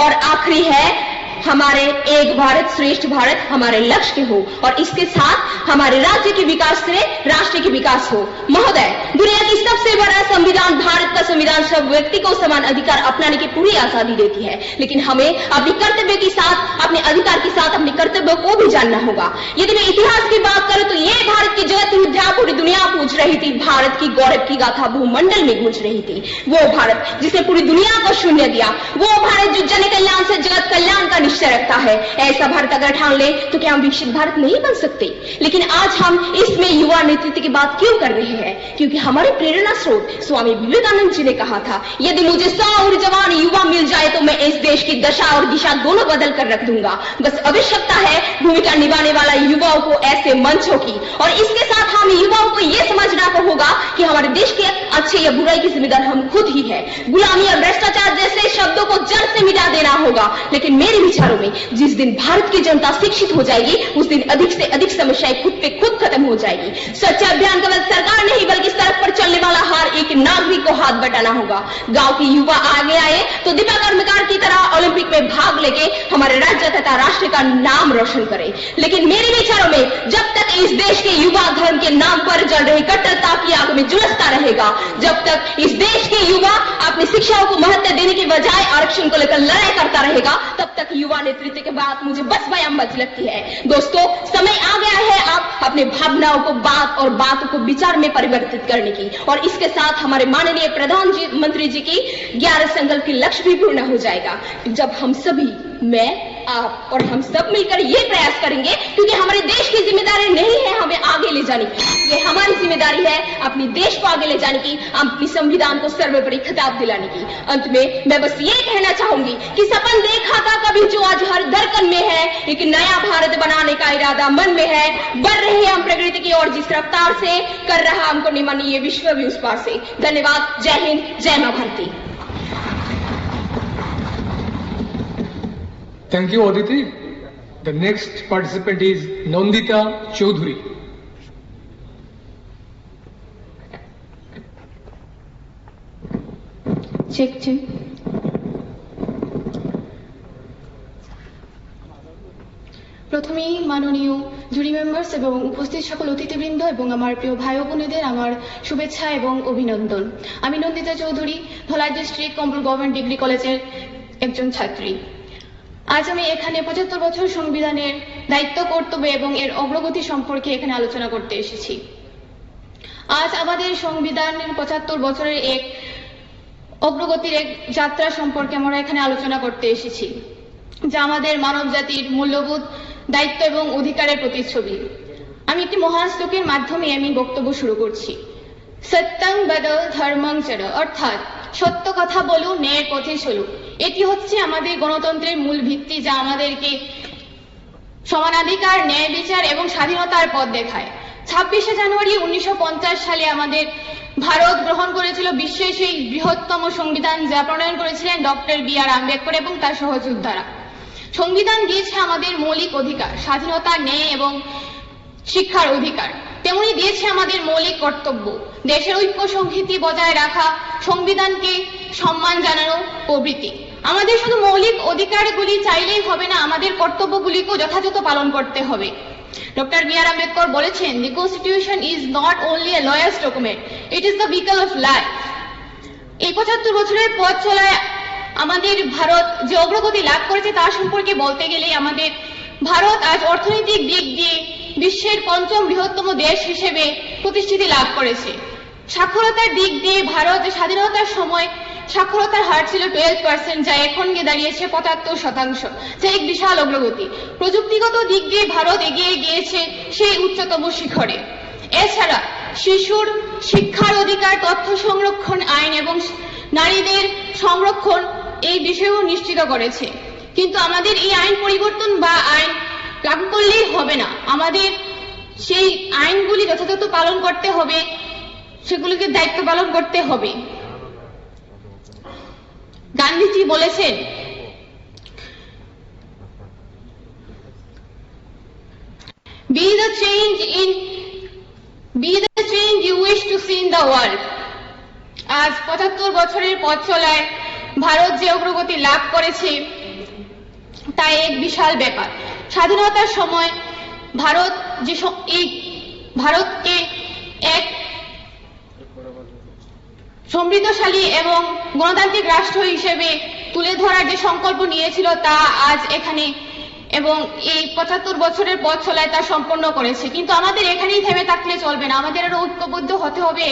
और आखिरी है हमारे एक भारत श्रेष्ठ भारत हमारे लक्ष्य के हो और इसके साथ हमारे राज्य के विकास से राष्ट्र के विकास हो। महोदय, दुनिया की सबसे बड़ा संविधान भारत का संविधान सब व्यक्ति को समान अधिकार अपनाने की पूरी आजादी देती है, लेकिन हमें अपने कर्तव्य के साथ, अपने अधिकार के साथ अपने कर्तव्यों को भी जानना होगा। यदि मैं इतिहास की बात करूं तो ये भारत की जगत विद्या पूरी दुनिया पूछ रही थी, भारत की गौरव की गाथा भूमंडल में गूंज रही थी। वो भारत जिसने पूरी दुनिया को शून्य दिया, वो भारत जो जन कल्याण से जगत कल्याण का निश्चय रखता है। ऐसा भारत अगर ठान ले तो क्या हम विकसित भारत नहीं बन सकते? लेकिन आज हम इसमें युवा नेतृत्व की बात क्यों कर रहे हैं? क्योंकि हमारे प्रेरणा स्रोत स्वामी विवेकानंद जी ने कहा था, यदि मुझे 100 और जवान युवा मिल जाए तो मैं इस देश की दशा और दिशा दोनों बदल कर रख दूंगा। बस आवश्यकता है भूमिका निभाने वाला युवाओं को ऐसे मंचों की, और इसके साथ हम युवाओं को यह समझना होगा कि हमारे देश के अच्छे या बुराई की जिम्मेदार हम खुद ही है। गुलामी और भ्रष्टाचार जैसे शब्दों को जड़ से मिटा देना होगा। लेकिन मेरे विचारों में जिस दिन भारत की जनता शिक्षित हो जाएगी उस दिन अधिक से अधिक समस्याएं खुद पे खुद खत्म हो जाएगी। स्वच्छ अभियान केवल सरकार नहीं बल्कि सड़क पर चलने वाला हर एक नागरिक को हाथ बटाना होगा। गांव के युवा आगे आए तो दीपा कर्मकार की तरह ओलंपिक में भाग लेके हमारे राज्य तथा राष्ट्र का नाम रोशन करें। लेकिन मेरे विचारों में जब तक इस देश के युवा धर्म के नाम पर जल रही कट्टरता की आग में झुलसता रहेगा, जब तक इस देश के युवा अपनी शिक्षाओं को महत्व देने के बजाय आरक्षण को लेकर लड़ाई करता रहेगा, तब तक युवा नेतृत्व की बात मुझे बस बयान लगती है। दोस्तों, समय आ गया है आप अपने भावनाओं को बात और बातों को विचार में परिवर्तित करने की, और इसके साथ हमारे माननीय प्रधानमंत्री जी की 11 संकल्प की लक्ष्य भी पूर्ण हो जाएगा। जब हम सभी, मैं, आप और हम सब मिलकर ये प्रयास करेंगे, क्योंकि हमारे देश की जिम्मेदारी नहीं है हमें आगे ले जाने की, ये हमारी जिम्मेदारी है अपने देश को आगे ले जाने की, अपनी संविधान को सर्वोपरि खिताब दिलाने की। अंत में मैं बस ये कहना चाहूंगी कि सपन देखा था कभी जो आज हर धड़कन में है, एक नया भारत बनाने का इरादा मन में है, बढ़ रहे हम प्रगति की ओर जिस रफ्तार से, कर रहा हमको निमन ये विश्व भी उस पार से। धन्यवाद। जय हिंद, जय मां Bharti. Thank you, Aditi. The next participant is Nandita Chaudhary. Check, check. প্রথমেই মাননীয় জুরি মেম্বার্স এবং উপস্থিত সকল অতিথিবৃন্দ এবং আমার প্রিয় ভাই ও বোনেদের আমার শুভেচ্ছা এবং অভিনন্দন। আমি নন্দিতা চৌধুরী, ধলাই ডিস্ট্রিক্ট কমল গভর্নমেন্ট ডিগ্রি কলেজের একজন ছাত্রী। আজ আমি এখানে 75 বছর সংবিধানের দায়িত্ব, কর্তব্য এবং এর অগ্রগতি সম্পর্কে এখানে আলোচনা করতে এসেছি। আজ আমাদের সংবিধানের 75 বছরের এক অগ্রগতির এক যাত্রা সম্পর্কে আমরা এখানে আলোচনা করতে এসেছি, যা আমাদের মানব জাতির মূল্যবোধ, দায়িত্ব এবং অধিকারের প্রতিচ্ছবি। আমি একটি মহান শ্লোকের মাধ্যমে আমি বক্তব্য শুরু করছি। সত্যং বদল ধর্মং চর, অর্থাৎ সত্য কথা বলো, ন্যায়ের পথে চলো। এটি হচ্ছে আমাদের গণতন্ত্রের মূল ভিত্তি, যা আমাদেরকে সমানাধিকার, ন্যায় বিচার এবং স্বাধীনতার পথ দেখায়। 26শে জানুয়ারি 1950 সালে আমাদের ভারত গ্রহণ করেছিল বিশ্বের সেই বৃহত্তম সংবিধান, যা প্রণয়ন করেছিলেন ডক্টর বি.আর. আম্বেদকর এবং তার সহযোদ্ধারা। সংবিধান দিয়েছে আমাদের মৌলিক অধিকার, স্বাধীনতা, ন্যায় এবং শিক্ষার অধিকার, তেমনি দিয়েছে আমাদের মৌলিক কর্তব্য, দেশের ঐক্য সংহতি বজায় রাখা, সংবিধানকে সম্মান জানানো প্রভৃতি। আমাদের শুধু মৌলিক অধিকারগুলি চাইলেই হবে না, আমাদের কর্তব্যগুলিকেও যথাযথ পালন করতে হবে। Doctor B R. আম্বেদকর বলেছেন, the constitution is not only a lawyer's document, it is the vehicle of life. এই 75 বছরের পথ চলায় আমাদের ভারত যে অগ্রগতি লাভ করেছে তা সম্পর্কে বলতে গেলে আমাদের ভারত আজ অর্থনৈতিক দিক দিয়ে বিশ্বের 5ম বৃহত্তম দেশ হিসেবে প্রতিষ্ঠিতি লাভ করেছে। সাক্ষরতার দিক দিয়ে ভারত স্বাধীনতার সময় সাক্ষরতার হার ছিল 12%, যা এখন গিয়ে দাঁড়িয়েছে 75%, যা এক বিশাল অগ্রগতি। প্রযুক্তিগত দিক দিয়ে ভারত এগিয়ে গিয়েছে সেই উচ্চতম শিখরে। এছাড়া শিশুর শিক্ষার অধিকার, তথ্য সংরক্ষণ আইন এবং নারীদের সংরক্ষণ এই বিষয়ও নিশ্চিত করেছে। কিন্তু আমাদের এই আইন পরিবর্তন বা আইন লাগু করলেই হবে না, আমাদের সেই আইনগুলি যথাযথ পালন করতে হবে, সেগুলিকে দায়িত্ব পালন করতে হবে। গান্ধীজি বলেছেন, be the change you wish to see in the world. আজ 75 বছরের পথ চলায় ভারত যে অগ্রগতি লাভ করেছে তা এক বিশাল ব্যাপার। স্বাধীনতার সময় ভারত যে ভারতকে এক সমৃদ্ধশালী এবং গণতান্ত্রিক রাষ্ট্র হিসেবে তুলে ধরার যে সংকল্প নিয়েছিল তা আজ এখানে এবং এই 75 বছরের পথ চলায় তা সম্পন্ন করেছে। কিন্তু আমাদের এখানেই থেমে থাকলে চলবে না, আমাদের আরো ঐক্যবদ্ধ হতে হবে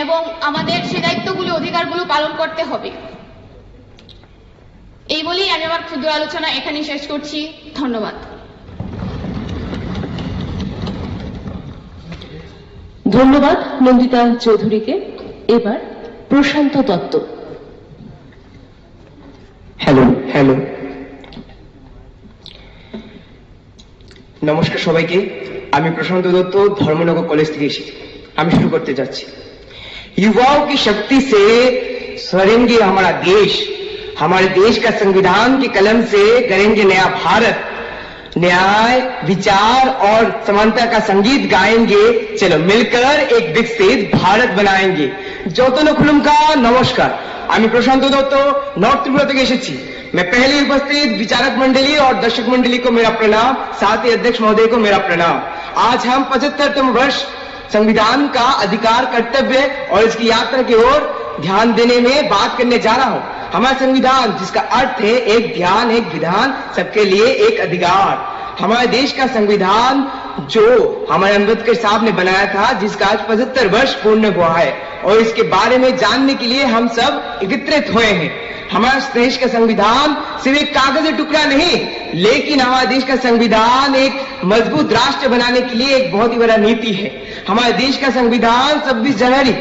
এবং আমাদের সে দায়িত্বগুলো, অধিকারগুলো পালন করতে হবে। এই বলেই আমি আমার ক্ষুদ্র আলোচনা এখানেই শেষ করছি। ধন্যবাদ। ধন্যবাদ নন্দিতা চৌধুরীকে। এবার প্রশান্ত দত্ত। হ্যালো, নমস্কার সবাইকে। আমি প্রশান্ত দত্ত, ধর্মনগর কলেজ থেকে এসেছি। আমি শুরু করতে যাচ্ছি। युवाओं की शक्ति से सवरेंगे हमारा देश, हमारे देश का संविधान के कलम से करेंगे नया भारत, न्याय, विचार और समानता का संगीत गाएंगे, चलो मिलकर एक विकसित भारत बनाएंगे। যতন খুলুমকা নমস্কার। আমি প্রশান্ত দত্ত, नॉर्थ त्रिपुरा থেকে এসেছি। मैं पहले उपस्थित विचारक मंडली और दर्शक मंडली को मेरा प्रणाम, साथ ही अध्यक्ष महोदय को मेरा प्रणाम। आज हम 75वें वर्ष संविधान का अधिकार, कर्तव्य और इसकी यात्रा की ओर ध्यान देने में बात करने जा रहा हूं। हमारा संविधान, जिसका अर्थ है एक ध्यान, एक विधान, सबके लिए एक अधिकार। हमारे देश का संविधान जो हमारे अम्बेडकर साहब ने बनाया था, जिसका आज 75 वर्ष पूर्ण हुआ है, और इसके बारे में जानने के लिए हम सब एकत्रित हुए हैं। हमारे देश का संविधान सिर्फ एक कागजी टुकड़ा नहीं, लेकिन हमारे देश का संविधान एक मजबूत राष्ट्र बनाने के लिए एक बहुत ही बड़ा नीति है। हमारे देश का संविधान 26 जनवरी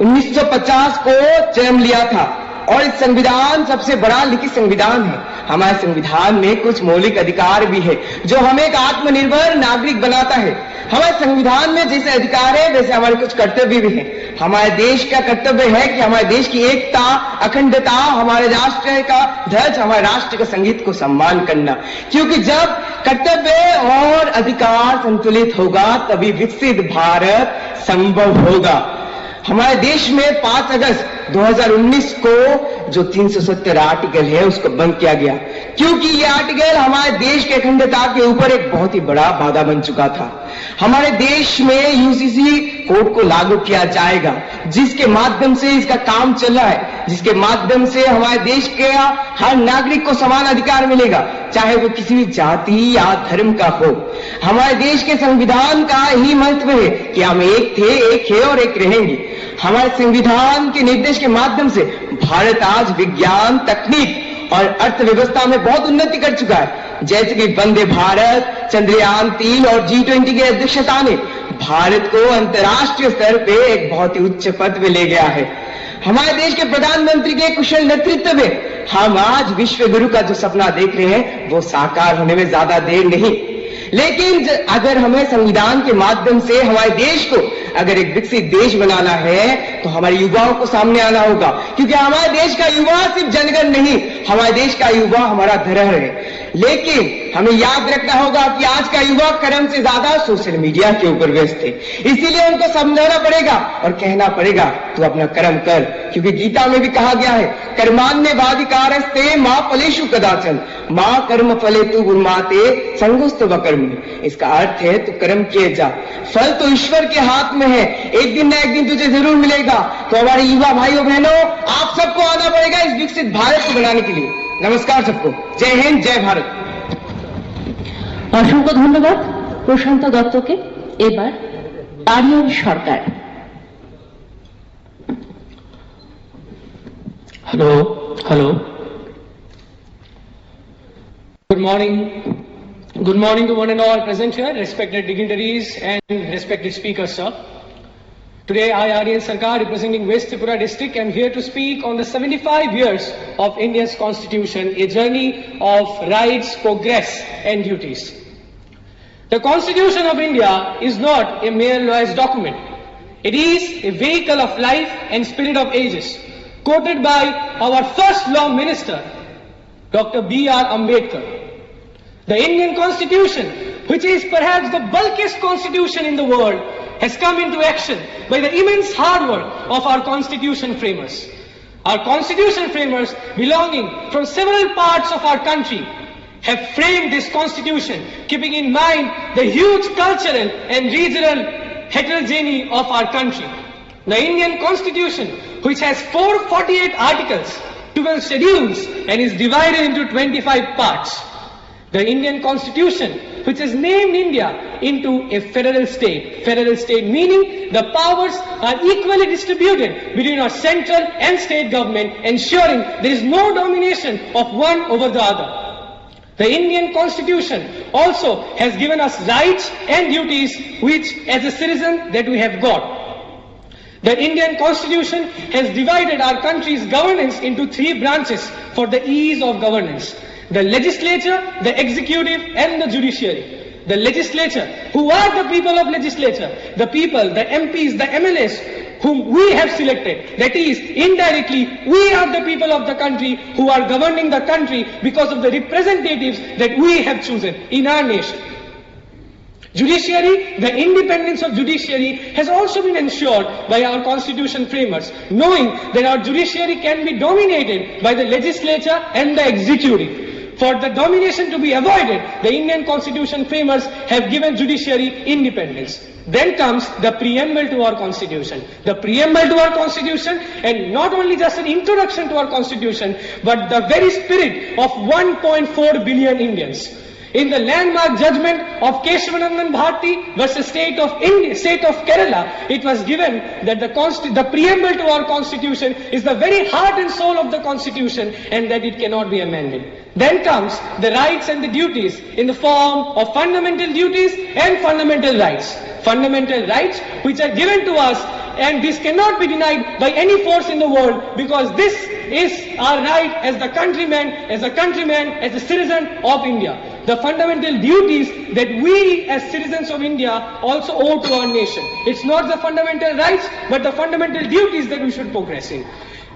1950 को जन्म लिया था और इस संविधान सबसे बड़ा लिखित संविधान है। हमारे संविधान में कुछ मौलिक अधिकार भी है जो हमें एक आत्मनिर्भर नागरिक बनाता है। हमारे संविधान में जैसे अधिकार है वैसे हमारे कुछ कर्तव्य भी हैं। हमारे देश का कर्तव्य है कि हमारे देश की एकता, अखंडता, हमारे राष्ट्र का ध्वज, हमारे राष्ट्र का संगीत को सम्मान करना, क्योंकि जब कर्तव्य और अधिकार संतुलित होगा तभी विकसित भारत संभव होगा। हमारे देश में 5 अगस्त 2019 को जो 370 आर्टिकल है उसको बंद किया गया, क्योंकि ये आर्टिकल हमारे देश के अखंडता के ऊपर एक बहुत ही बड़ा बाधा बन चुका था। हमारे देश में यूसीसी कोड को लागू किया जाएगा, जिसके माध्यम से इसका काम चल रहा है, जिसके माध्यम से हमारे देश के हर नागरिक को समान अधिकार मिलेगा, चाहे वो किसी भी जाति या धर्म का हो। हमारे देश के संविधान का ही महत्व है कि हम एक थे, एक है और एक रहेंगे। हमारे संविधान के निर्देश के माध्यम से भारत आज विज्ञान, तकनीक और अर्थव्यवस्था में बहुत उन्नति कर चुका है। जैसे कि वंदे भारत, चंद्रयान 3 और G20 की अध्यक्षता ने भारत को अंतर्राष्ट्रीय स्तर पे एक बहुत ही उच्च पद पे ले गया है। हमारे देश के प्रधानमंत्री के कुशल नेतृत्व में हम आज विश्व गुरु का जो सपना देख रहे हैं वो साकार होने में ज्यादा देर नहीं। लेकिन अगर हमें संविधान के माध्यम से हमारे देश को अगर एक विकसित देश बनाना है तो हमारे युवाओं को सामने आना होगा, क्योंकि हमारे देश का युवा सिर्फ जनगण नहीं, हमारे देश का युवा हमारा धरोहर है। लेकिन हमें याद रखना होगा कि आज का युवा कर्म से ज्यादा सोशल मीडिया के ऊपर व्यस्त है, इसीलिए उनको समझाना पड़ेगा और कहना पड़ेगा तू अपना कर्म कर, क्योंकि गीता में भी कहा गया है कर्माण्यवाधिकारस्ते मां फलेषु कदाचन मां कर्म फले तू गुणमाते संगोस्तव कर्म। इसका अर्थ है तू कर्म किए जा, फल तो ईश्वर के हाथ में है, एक दिन ना एक दिन तुझे जरूर मिलेगा। तो हमारे युवा भाइयों बहनों, आप सबको आना पड़ेगा इस विकसित भारत को बनाने के लिए। नमस्कार सबको, जय हिंद, जय भारत। অসংখ্য ধন্যবাদ প্রশান্ত দত্তকে। এবার আরিয়ন সরকার। Hello. Good morning, Good morning to one and all present here, respected dignitaries and respected speakers, sir. Today, I, Aryan Sarkar, representing West Tripura district, am here to speak on the 75 years of India's constitution, a journey of rights, progress and duties. The Constitution of India is not a mere lawyer's document. It is a vehicle of life and spirit of ages, quoted by our first law minister, Dr. B.R. Ambedkar. The Indian Constitution, which is perhaps the bulkiest constitution in the world, has come into action by the immense hard work of our constitution framers. Our constitution framers, belonging from several parts of our country, have framed this constitution, keeping in mind the huge cultural and regional heterogeneity of our country. The Indian Constitution, which has 448 articles, 12 schedules, and is divided into 25 parts. The Indian Constitution, which has named India into a federal state. Federal state meaning the powers are equally distributed between our central and state government, ensuring there is no domination of one over the other. The Indian Constitution also has given us rights and duties which, as a citizen, that we have got. The Indian Constitution has divided our country's governance into 3 branches for the ease of governance. The legislature, the executive and the judiciary. The legislature, who are the people of legislature, the people, the MPs, the MLAs, whom we have selected. That is, indirectly, we are the people of the country who are governing the country because of the representatives that we have chosen in our nation. Judiciary, the independence of judiciary has also been ensured by our constitution framers, knowing that our judiciary can be dominated by the legislature and the executive. For the domination to be avoided, the Indian constitution framers have given judiciary independence. Then comes the preamble to our constitution. The preamble to our constitution, and not only just an introduction to our constitution, but the very spirit of 1.4 billion Indians. In the landmark judgment of Keshavanandan Bharti versus state of Kerala, it was given that the preamble to our constitution is the very heart and soul of the constitution, and that it cannot be amended. Then comes the rights and the duties in the form of fundamental duties and fundamental rights. Fundamental rights which are given to us, and this cannot be denied by any force in the world, because this is our right as the countryman, as a citizen of India. The fundamental duties that we as citizens of India also owe to our nation. It's not the fundamental rights, but the fundamental duties that we should progress in.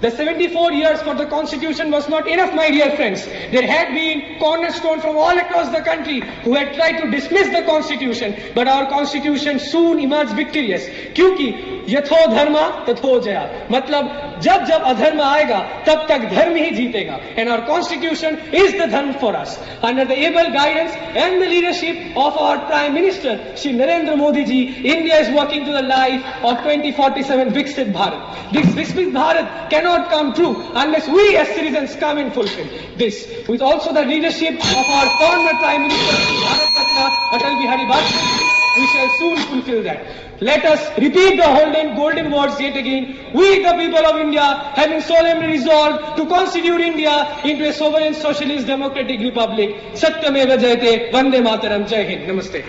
The 74 years for the constitution was not enough, my dear friends. There had been cornerstones from all across the country who had tried to dismiss the constitution, but our constitution soon emerged victorious. क्योंकि यथो धर्मा तथो जया, मतलब जब जब अधर्म आएगा तब तक धर्म ही जीतेगा. And our constitution is the dharma for us. Under the able guidance and the leadership of our Prime Minister, Shri Narendra Modi ji, India is working to the life of 2047 Viksit Bharat. This Viksit Bharat cannot come true unless we as citizens come and fulfill this. With also the leadership of our former Prime Minister, Bharat Ratna Atal Bihari Vajpayee, we shall soon fulfill that. Let us repeat the golden words yet again. We, the people of India, having solemnly resolved to constitute India into a sovereign socialist democratic republic. Satyameva Jayate, Vande Mataram, Jai Hind. Namaste.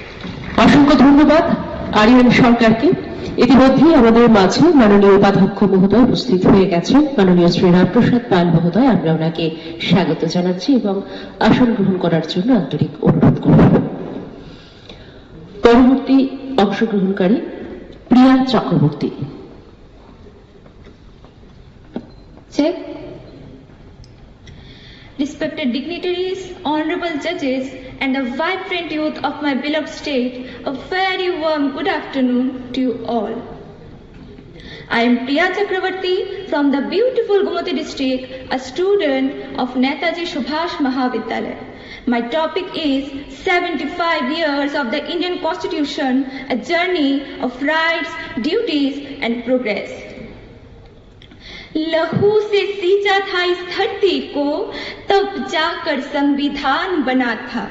অসংখ্য ধন্যবাদ আরিয়ান সরকারকে। ইতিমধ্যেই আমাদের মাঝে মাননীয় উপাধ্যক্ষ মহোদয় উপস্থিত হয়ে গেছেন, মাননীয় শ্রী রামপ্রসাদ পাল মহোদয়। আমরা ওনাকে স্বাগত জানাচ্ছি এবং আসন গ্রহণ করার জন্য আন্তরিক অনুরোধ করব। পরবর্তী অংশগ্রহণকারী প্রিয়া Chakraborty. Check. Respected dignitaries, honorable judges, and the vibrant youth of my beloved state, a very warm good afternoon to you all. I am Priya Chakravarti from the beautiful Gumati district, a student of Netaji Subhash Mahavidyalaya. My topic is 75 years of the Indian Constitution, a journey of rights, duties, and progress. लहू से सींचा था इस धरती को, तब जाकर संविधान बना था।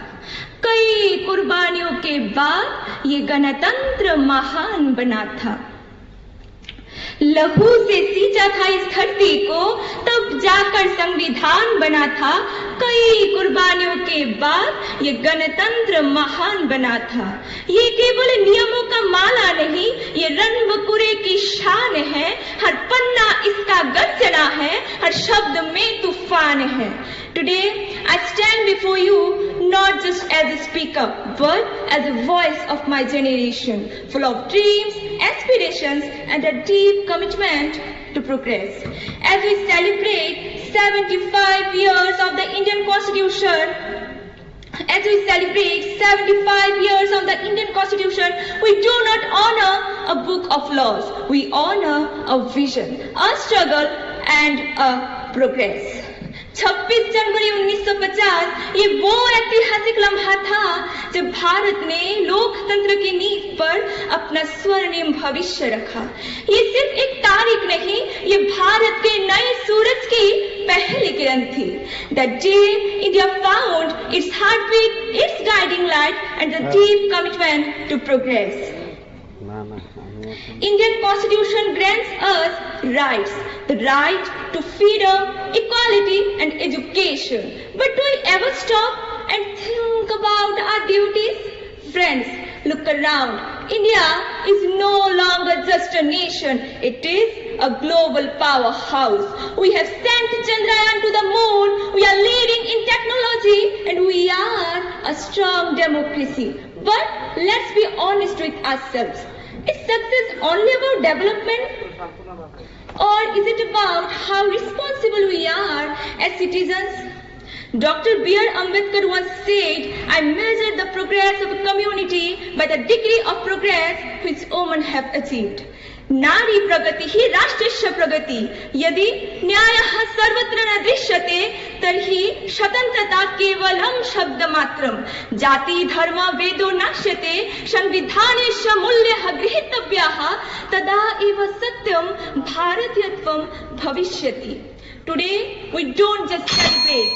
कई कुर्बानियों के बाद ये गणतंत्र महान बना था। लहू से सींचा था इस धरती को, तब जाकर संविधान बना था। कई कुर्बानियों के बाद ये गणतंत्र महान बना था। ये केवल नियमों का माला नहीं, ये रणबंकुरे की शान है। हर पन्ना इसका गर्जना है, हर शब्द में तूफान है। Today, I stand before you not just as a speaker, but as a voice of my generation, full of dreams, aspirations, and a deep commitment to progress. As we celebrate 75 years of the Indian Constitution, we do not honor a book of laws. We honor a vision, a struggle, and a progress. 26 जनवरी 1950 ये वो ऐतिहासिक लम्हा था जब भारत ने लोकतंत्र की नींव पर अपना स्वर्णिम भविष्य रखा। ये सिर्फ एक तारीख नहीं, ये भारत के नए सूरज की पहली किरण थी। That day India found its heartbeat, its guiding light, and the deep commitment to progress. Indian Constitution grants us rights, the right to freedom, equality, and education. But do we ever stop and think about our duties? Friends, look around. India is no longer just a nation. It is a global powerhouse. We have sent Chandrayaan to the moon. We are leading in technology, and we are a strong democracy. But let's be honest with ourselves. Is success only about development? Or is it about how responsible we are as citizens? Dr. B.R. Ambedkar once said, I measure the progress of a community by the degree of progress which women have achieved. नारी प्रगति ही राष्ट्रस्य प्रगति। यदि न्यायः सर्वत्र न दृश्यते तर्हि स्वतन्त्रता केवलं शब्दमात्रम्। जाति धर्म वेदो नाश्यते, संविधानेस्य मूल्यः गृहीतव्यः, तदा एव सत्यं भारतीयत्वं भविष्यति। Today we don't just celebrate,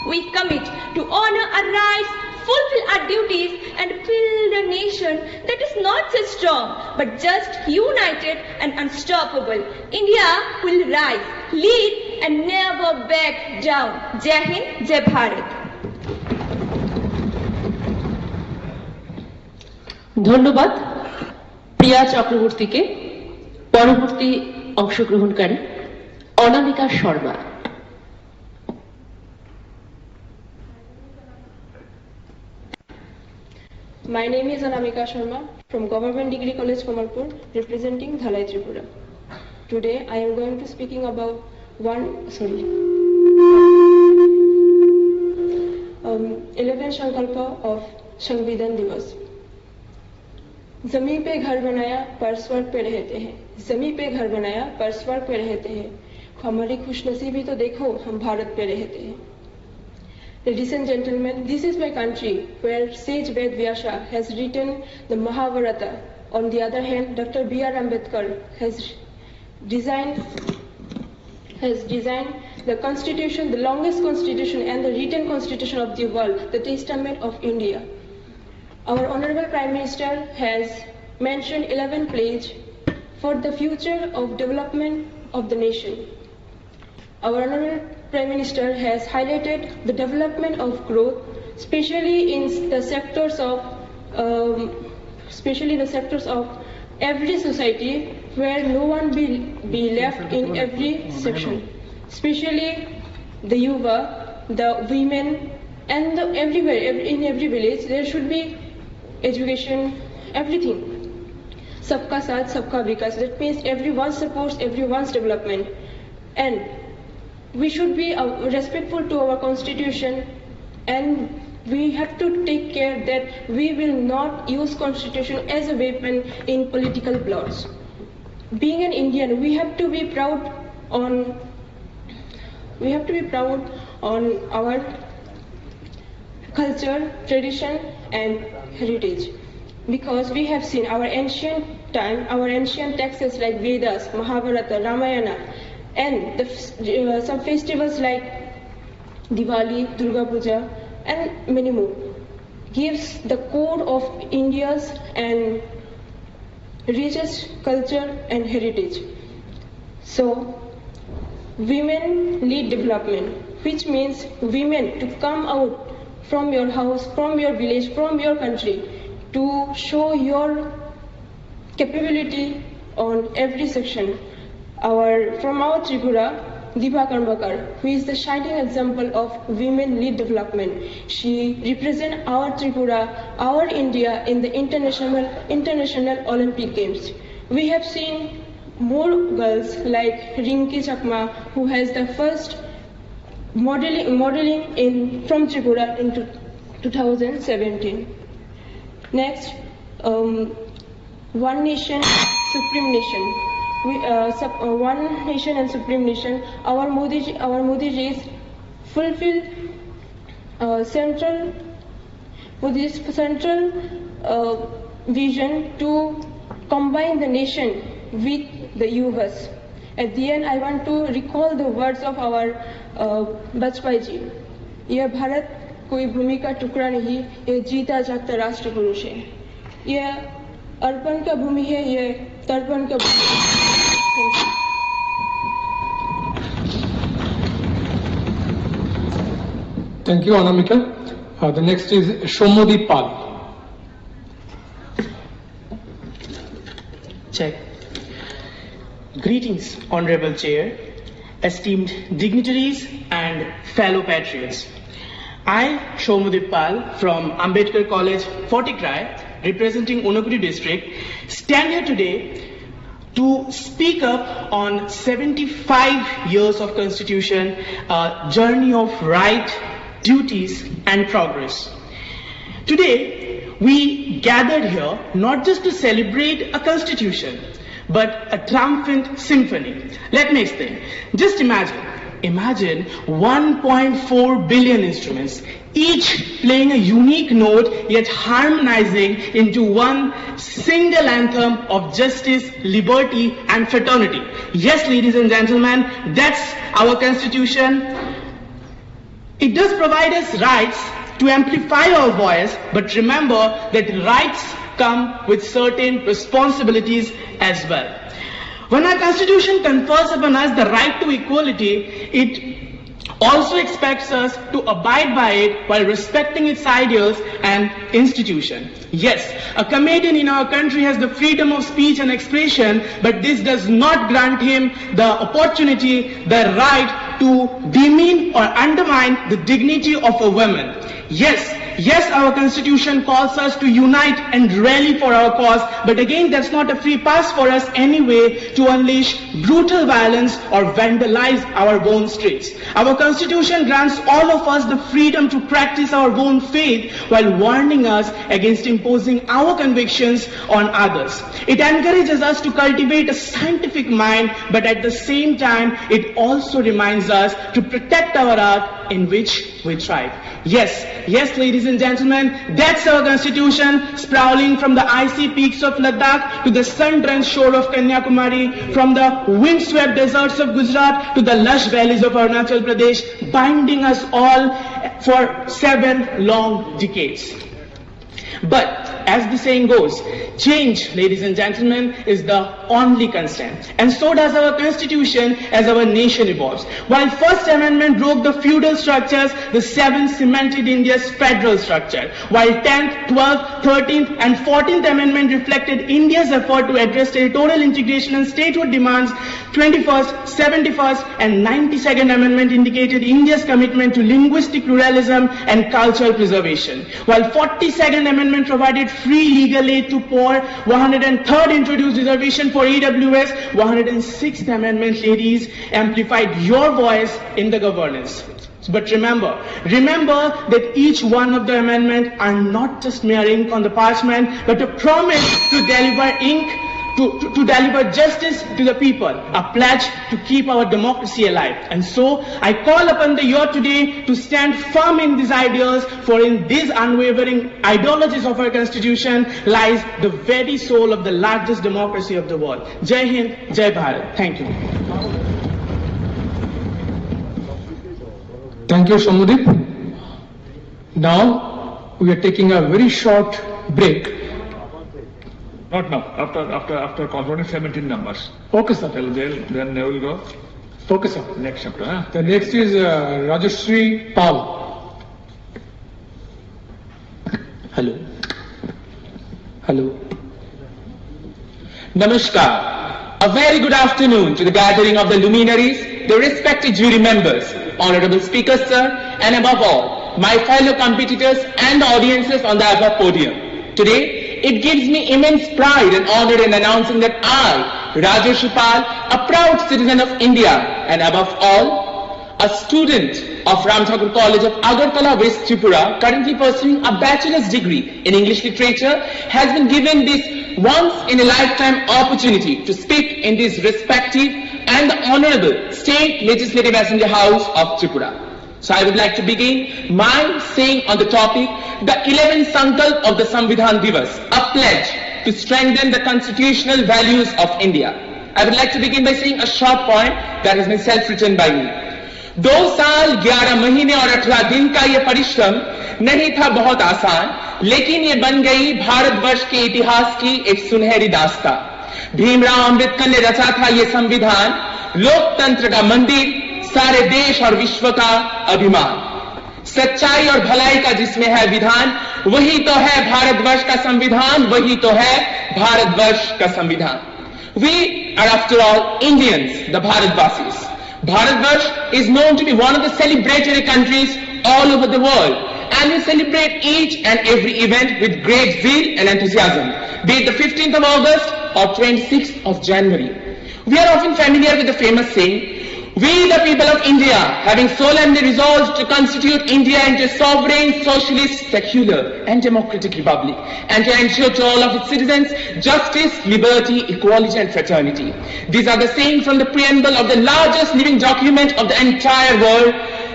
we commit to honor our rights, fulfill our duties, and build a nation that is not just strong, but just united and unstoppable. India will rise, lead, and never back down. Jai Hind, Jai Bharat. ধন্যবাদ প্রিয়া চক্রবর্তীকে। পরবর্তী অংশগ্রহণকারী অনামিকা Sharma. My name is Anamika Sharma from Government Degree College, Kamalpur, representing Dhalai Tripura. Today I am going to speaking about 11 Sankalpa of Samvidhan Divas. जमीन पे घर बनाया पर स्वर्ग पे रहते हैं, जमीन पे घर बनाया पर स्वर्ग पे रहते हैं, हमारी खुशनसीबी तो देखो हम भारत पे रहते हैं। Ladies and gentlemen, this is my country where sage Ved Vyasa has written the Mahabharata. On the other hand, Dr. B.R. Ambedkar has designed the constitution, the longest constitution and the written constitution of the world, the Testament of India. Our Honorable Prime Minister has mentioned 11 pledges for the future of development of the nation. Our Honorable Prime Minister has highlighted the development of growth, especially in the sectors of every society, where no one be left in every section, especially the yuva, the women, and everywhere, in every village, there should be education, everything. Sabka Saath, Sabka Vikas. That means everyone supports everyone's development. And we should be respectful to our constitution, and we have to take care that we will not use constitution as a weapon in political plots. Being an Indian, we have to be proud on our culture, tradition, and heritage, because we have seen our ancient texts like Vedas, Mahabharata, Ramayana, and some festivals like Diwali, Durga Puja, and many more, gives the core of India's and richest culture and heritage. So, women lead development, which means women to come out from your house, from your village, from your country, to show your capability on every section. From our Tripura, Deepa Karmakar, who is the shining example of women lead development. She represents our Tripura, our India in the international Olympic Games. We have seen more girls like Rinki Chakma, who has the first modeling from Tripura in 2017. Next, One Nation, Supreme Nation. One Nation and Supreme Nation. Our Modiji's fulfilled central vision to combine the nation with the youths. At the end, I want to recall the words of our Bajpayee ji. यह भारत कोई भूमि का टुकड़ा नहीं, यह जीता जागता राष्ट्र पुरुष है. यह अर्पण का भूमि है, यह तर्पण का भूमि है. Thank you, Anamika. The next is Shomodeep Pal. Check. Greetings, Honorable Chair, esteemed dignitaries and fellow patriots. I, Shomodeep Pal, from Ambedkar College, Fortikrai, representing Unaguri district, stand here today to speak up on 75 years of Constitution, a journey of right, duties and progress. Today, we gathered here not just to celebrate a Constitution, but a triumphant symphony. Let me explain. Just imagine 1.4 billion instruments, each playing a unique note yet harmonizing into one single anthem of justice, liberty and fraternity. Yes, ladies and gentlemen, that's our Constitution. It does provide us rights to amplify our voice, but remember that rights come with certain responsibilities as well. When our Constitution confers upon us the right to equality, it also expects us to abide by it while respecting its ideals and institution. Yes, a comedian in our country has the freedom of speech and expression, but this does not grant him the opportunity, the right to demean or undermine the dignity of a woman. Yes, our Constitution calls us to unite and rally for our cause, but again, that's not a free pass for us anyway to unleash brutal violence or vandalize our own streets. Our Constitution grants all of us the freedom to practice our own faith while warning us against imposing our convictions on others. It encourages us to cultivate a scientific mind, but at the same time, it also reminds us to protect our art in which we thrive. Yes, ladies and gentlemen, that's our Constitution, sprawling from the icy peaks of Ladakh to the sun-drenched shore of Kanyakumari, from the windswept deserts of Gujarat to the lush valleys of Arunachal Pradesh, binding us all for 7 long decades. But, as the saying goes, change, ladies and gentlemen, is the only constant. And so does our Constitution as our nation evolves. While First Amendment broke the feudal structures, the 7th cemented India's federal structure. While 10th, 12th, 13th and 14th Amendment reflected India's effort to address territorial integration and statehood demands, 21st, 71st and 92nd Amendment indicated India's commitment to linguistic pluralism and cultural preservation. While 42nd Amendment provided free legal aid to poor, 103rd introduced reservation for EWS, 106th Amendment, ladies, amplified your voice in the governance. But remember that each one of the amendments are not just mere ink on the parchment, but a promise to deliver ink, to deliver justice to the people, a pledge to keep our democracy alive. And so, I call upon the youth today to stand firm in these ideals, for in these unwavering ideologies of our Constitution lies the very soul of the largest democracy of the world. Jai Hind, Jai Bharat. Thank you. Thank you, Shomodeep. Now, we are taking a very short break. Not now. After confronting 17 numbers. Okay, sir. Then they will go. Okay, sir. Next chapter. Huh? The next is Rajashri Pal. Hello. Hello. Namaskar. A very good afternoon to the gathering of the luminaries, the respected jury members, Honorable Speaker Sir, and above all, my fellow competitors and the audiences on the above podium. Today, it gives me immense pride and honor in announcing that I, Rajashri Pal, a proud citizen of India, and above all, a student of Ramthakur College of Agartala, West Tripura, currently pursuing a bachelor's degree in English literature, has been given this once-in-a-lifetime opportunity to speak in this respective and the honorable State Legislative Assembly House of Tripura. So I would like to begin my saying on the topic, the 11th Sankalp of the Samvidhan Divas, a pledge to strengthen the constitutional values of India. I would like to begin by saying a short poem that has been self-written by me. 2 साल 11 महीने और 18 दिन का ये परिश्रम नहीं था बहुत आसान, लेकिन ये बन गई भारतवर्ष के इतिहास की एक सुनहरी दास्तां। भीमराव अंबेडकर ने रचा था ये संविधान, लोकतंत्र का मंदिर, सारे देश और विश्व का अभिमान। सच्चाई और भलाई का जिसमें है विधान, वही तो है भारतवर्ष का संविधान, वही तो है भारतवर्ष का संविधान। We are after all Indians, the Bharatvasis. Bharatvarsh is known to be one of the celebratory countries all over the world, and we celebrate each and every event with great zeal and enthusiasm, be it the 15th of August or 26th of January. We are often familiar with the famous saying, "We the people of India, having solemnly resolved to constitute India into a sovereign, socialist, secular and democratic republic, and to ensure to all of its citizens justice, liberty, equality and fraternity." These are the sayings from the preamble of the largest living document of the entire world,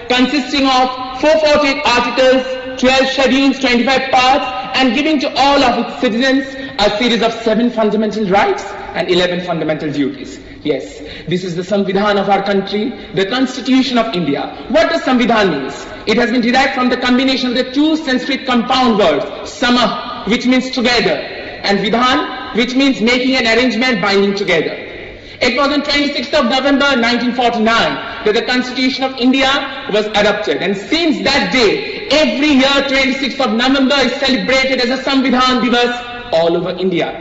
consisting of 448 articles, 12 schedules, 25 parts, and giving to all of its citizens a series of 7 fundamental rights and 11 fundamental duties. Yes, this is the Samvidhan of our country, the Constitution of India. What does Samvidhan means? It has been derived from the combination of the two Sanskrit compound words, Samah, which means together, and Vidhan, which means making an arrangement, binding together. It was on 26th of November 1949 that the Constitution of India was adopted, and since that day, every year 26th of November is celebrated as a Samvidhan Divas all over India.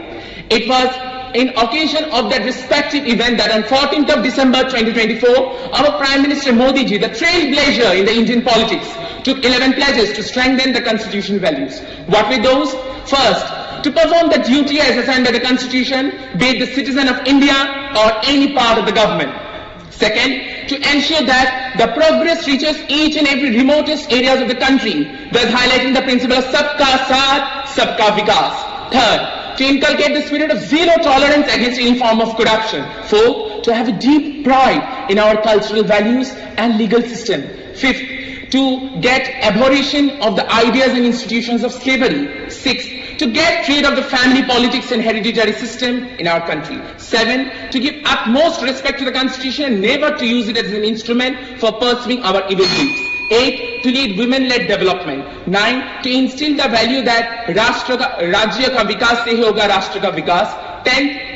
It was in occasion of that respective event that on 14th of December 2024, our Prime Minister Modi ji, the trailblazer in the Indian politics, took 11 pledges to strengthen the constitutional values. What were those? First, to perform the duty as assigned by the Constitution, be it the citizen of India or any part of the government. Second, to ensure that the progress reaches each and every remotest areas of the country, thus highlighting the principle of Sabka Saath, Sabka Vikas. Third, to inculcate the spirit of zero tolerance against any form of corruption. Fourth, to have a deep pride in our cultural values and legal system. Fifth, to get abhorration of the ideas and institutions of slavery. Sixth, to get rid of the family politics and hereditary system in our country. 7, to give utmost respect to the Constitution and never to use it as an instrument for pursuing our evil deeds. 8, to lead women-led development. 9, to instill the value that Rajya ka vikas se hi hoga Rashtra ka vikas. 10,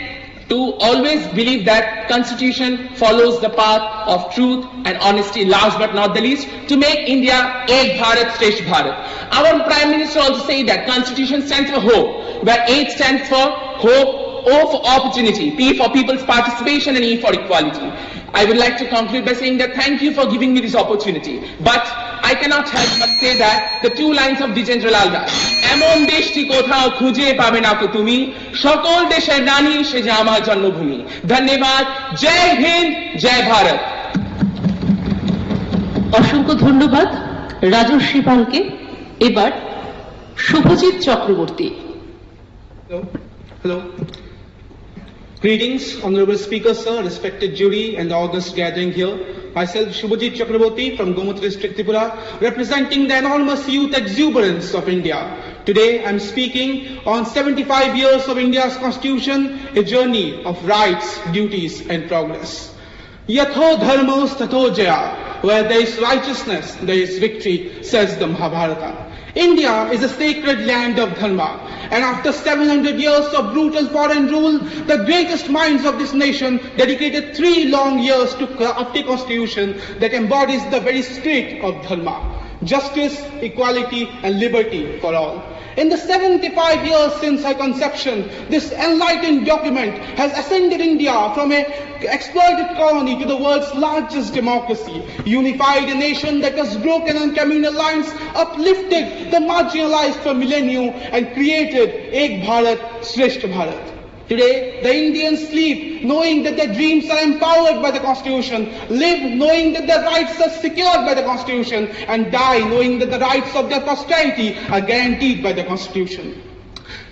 to always believe that Constitution follows the path of truth and honesty. Last but not the least, to make India Ek Bharat Shresth Bharat. Our Prime Minister also said that Constitution stands for hope, where H stands for hope, O for opportunity, P for people's participation and E for equality. I would like to conclude by saying that thank you for giving me this opportunity, but I cannot help but say that the 2 lines of Dijendralal Das, এমন দেশটি কোথাও খুঁজে পাবে না তো তুমি, সকল দেশের রানী সে যে আমার জন্মভূমি। ধন্যবাদ। জয় হিন্দ, জয় ভারত। অসংখ্য ধন্যবাদ রাজশ্রী পালকে। এবার Subhajit Chakraborty. Hello. Greetings, Honorable Speaker Sir, respected jury and the august gathering here. Myself, Shubhajit Chakraborty from Gomati District, Tripura, representing the enormous youth exuberance of India. Today, I'm speaking on 75 years of India's Constitution, a journey of rights, duties and progress. Yatho dharmos tatho jaya, where there is righteousness, there is victory, says the Mahabharata. India is a sacred land of Dharma, and after 700 years of brutal foreign rule, the greatest minds of this nation dedicated 3 long years to craft a constitution that embodies the very spirit of Dharma: justice, equality, and liberty for all. In the 75 years since her conception, this enlightened document has ascended India from an exploited colony to the world's largest democracy, unified a nation that was broken on communal lines, uplifted the marginalized for millennia, and created Ek Bharat, Shreshth Bharat. Today, the Indians sleep knowing that their dreams are empowered by the Constitution, live knowing that their rights are secured by the Constitution, and die knowing that the rights of their posterity are guaranteed by the Constitution.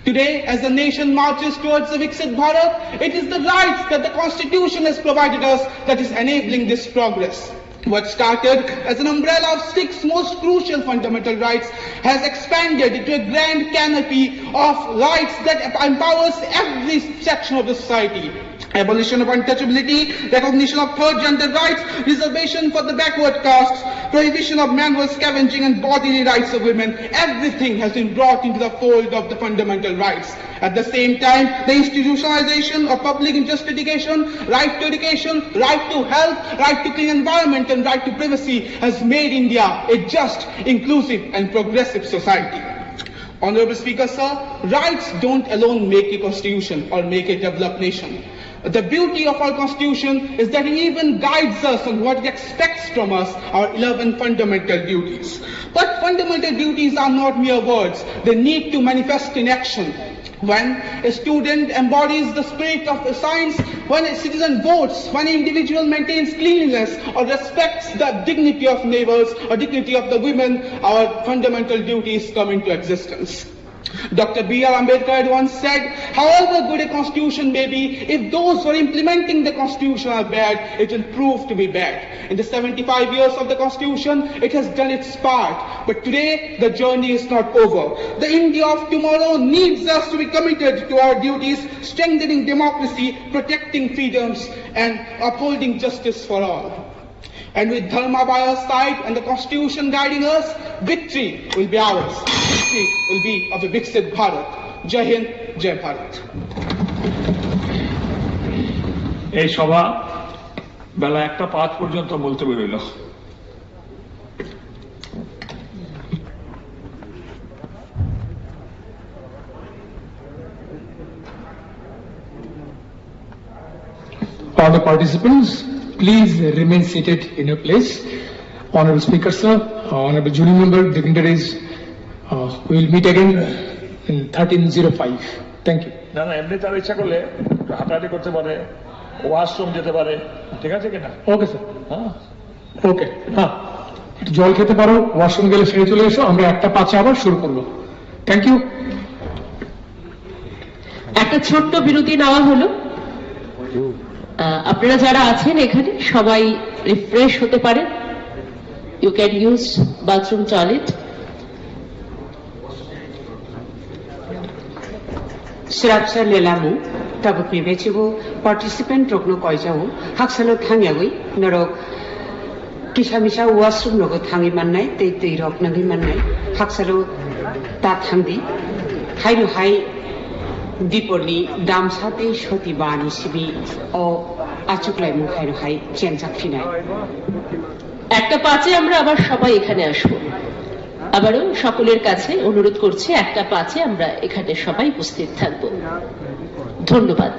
Today, as the nation marches towards the Viksit Bharat, it is the rights that the Constitution has provided us that is enabling this progress. What started as an umbrella of 6 most crucial fundamental rights has expanded into a grand canopy of rights that empowers every section of the society. Abolition of untouchability, recognition of third gender rights, reservation for the backward castes, prohibition of manual scavenging and bodily rights of women, everything has been brought into the fold of the fundamental rights. At the same time, the institutionalization of public interest litigation, right to education, right to health, right to clean environment, and right to privacy has made India a just, inclusive, and progressive society. Honorable Speaker, sir, rights don't alone make a constitution or make a developed nation. The beauty of our Constitution is that it even guides us on what it expects from us, our 11 fundamental duties. But fundamental duties are not mere words. They need to manifest in action. When a student embodies the spirit of science, when a citizen votes, when an individual maintains cleanliness or respects the dignity of neighbors or dignity of the women, our fundamental duties come into existence. Dr. B.R. Ambedkar had once said, however good a constitution may be, if those who are implementing the constitution are bad, it will prove to be bad. In the 75 years of the constitution, it has done its part. But today, the journey is not over. The India of tomorrow needs us to be committed to our duties, strengthening democracy, protecting freedoms, and upholding justice for all. And with Dharma by our side and the Constitution guiding us, victory will be ours. Victory will be of a Viksit Bharat. Jai Hind, Jai Bharat. এই সভা বেলা 1:05 পর্যন্ত মুলতবি রইল। All the participants, please remain seated in your place. Honorable Speaker, sir, Honorable Jury Member, dignitaries, we will meet again in 13:05. Thank you. না না, এমনি তার ইচ্ছা করলে হাঁটাহাঁটি করতে পারে, ওয়াশরুম যেতে পারে, ঠিক আছে কিনা? Okay sir. হ্যাঁ ওকে, হ্যাঁ একটু জল খেতে পারো, ওয়াশরুম গেলে ফিরে চলে এসো, আমরা 1:05 আবার শুরু করবো। Thank you. একটা ছোট্ট বিরতি নেওয়া হলো। আপনারা যারা আছেন এখানে সবাই রিফ্রেশ হতে পারেন। You can use bathroom, toilet. Srapsa lelamu, tabuk ni bechibu, participant rokno koijau, haksalo thangyagui, norok kishamisa washroom nogo thangi mannai, tei rok nagi mannai, haksalo ta thangdi, hairu hai diponi damsate shoti bani sibi o achuklai mu hairu hai chenjak finai. 1:05 আমরা আবার সবাই এখানে আসবো। আবারও সকলের কাছে অনুরোধ করছি 1:05 আমরা এখানে সবাই উপস্থিত থাকব। ধন্যবাদ।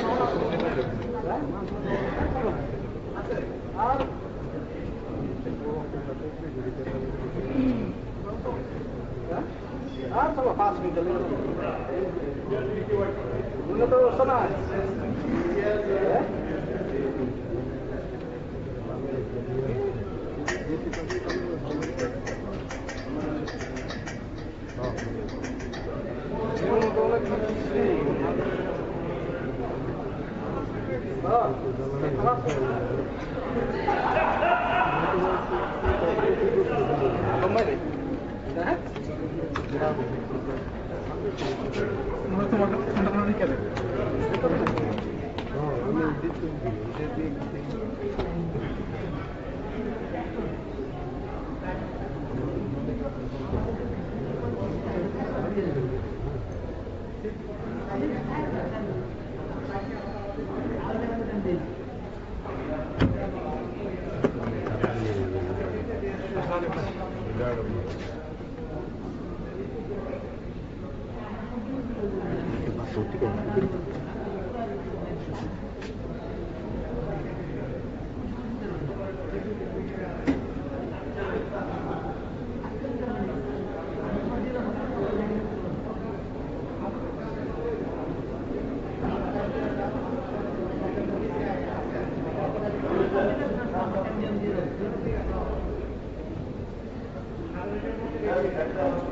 Gracias.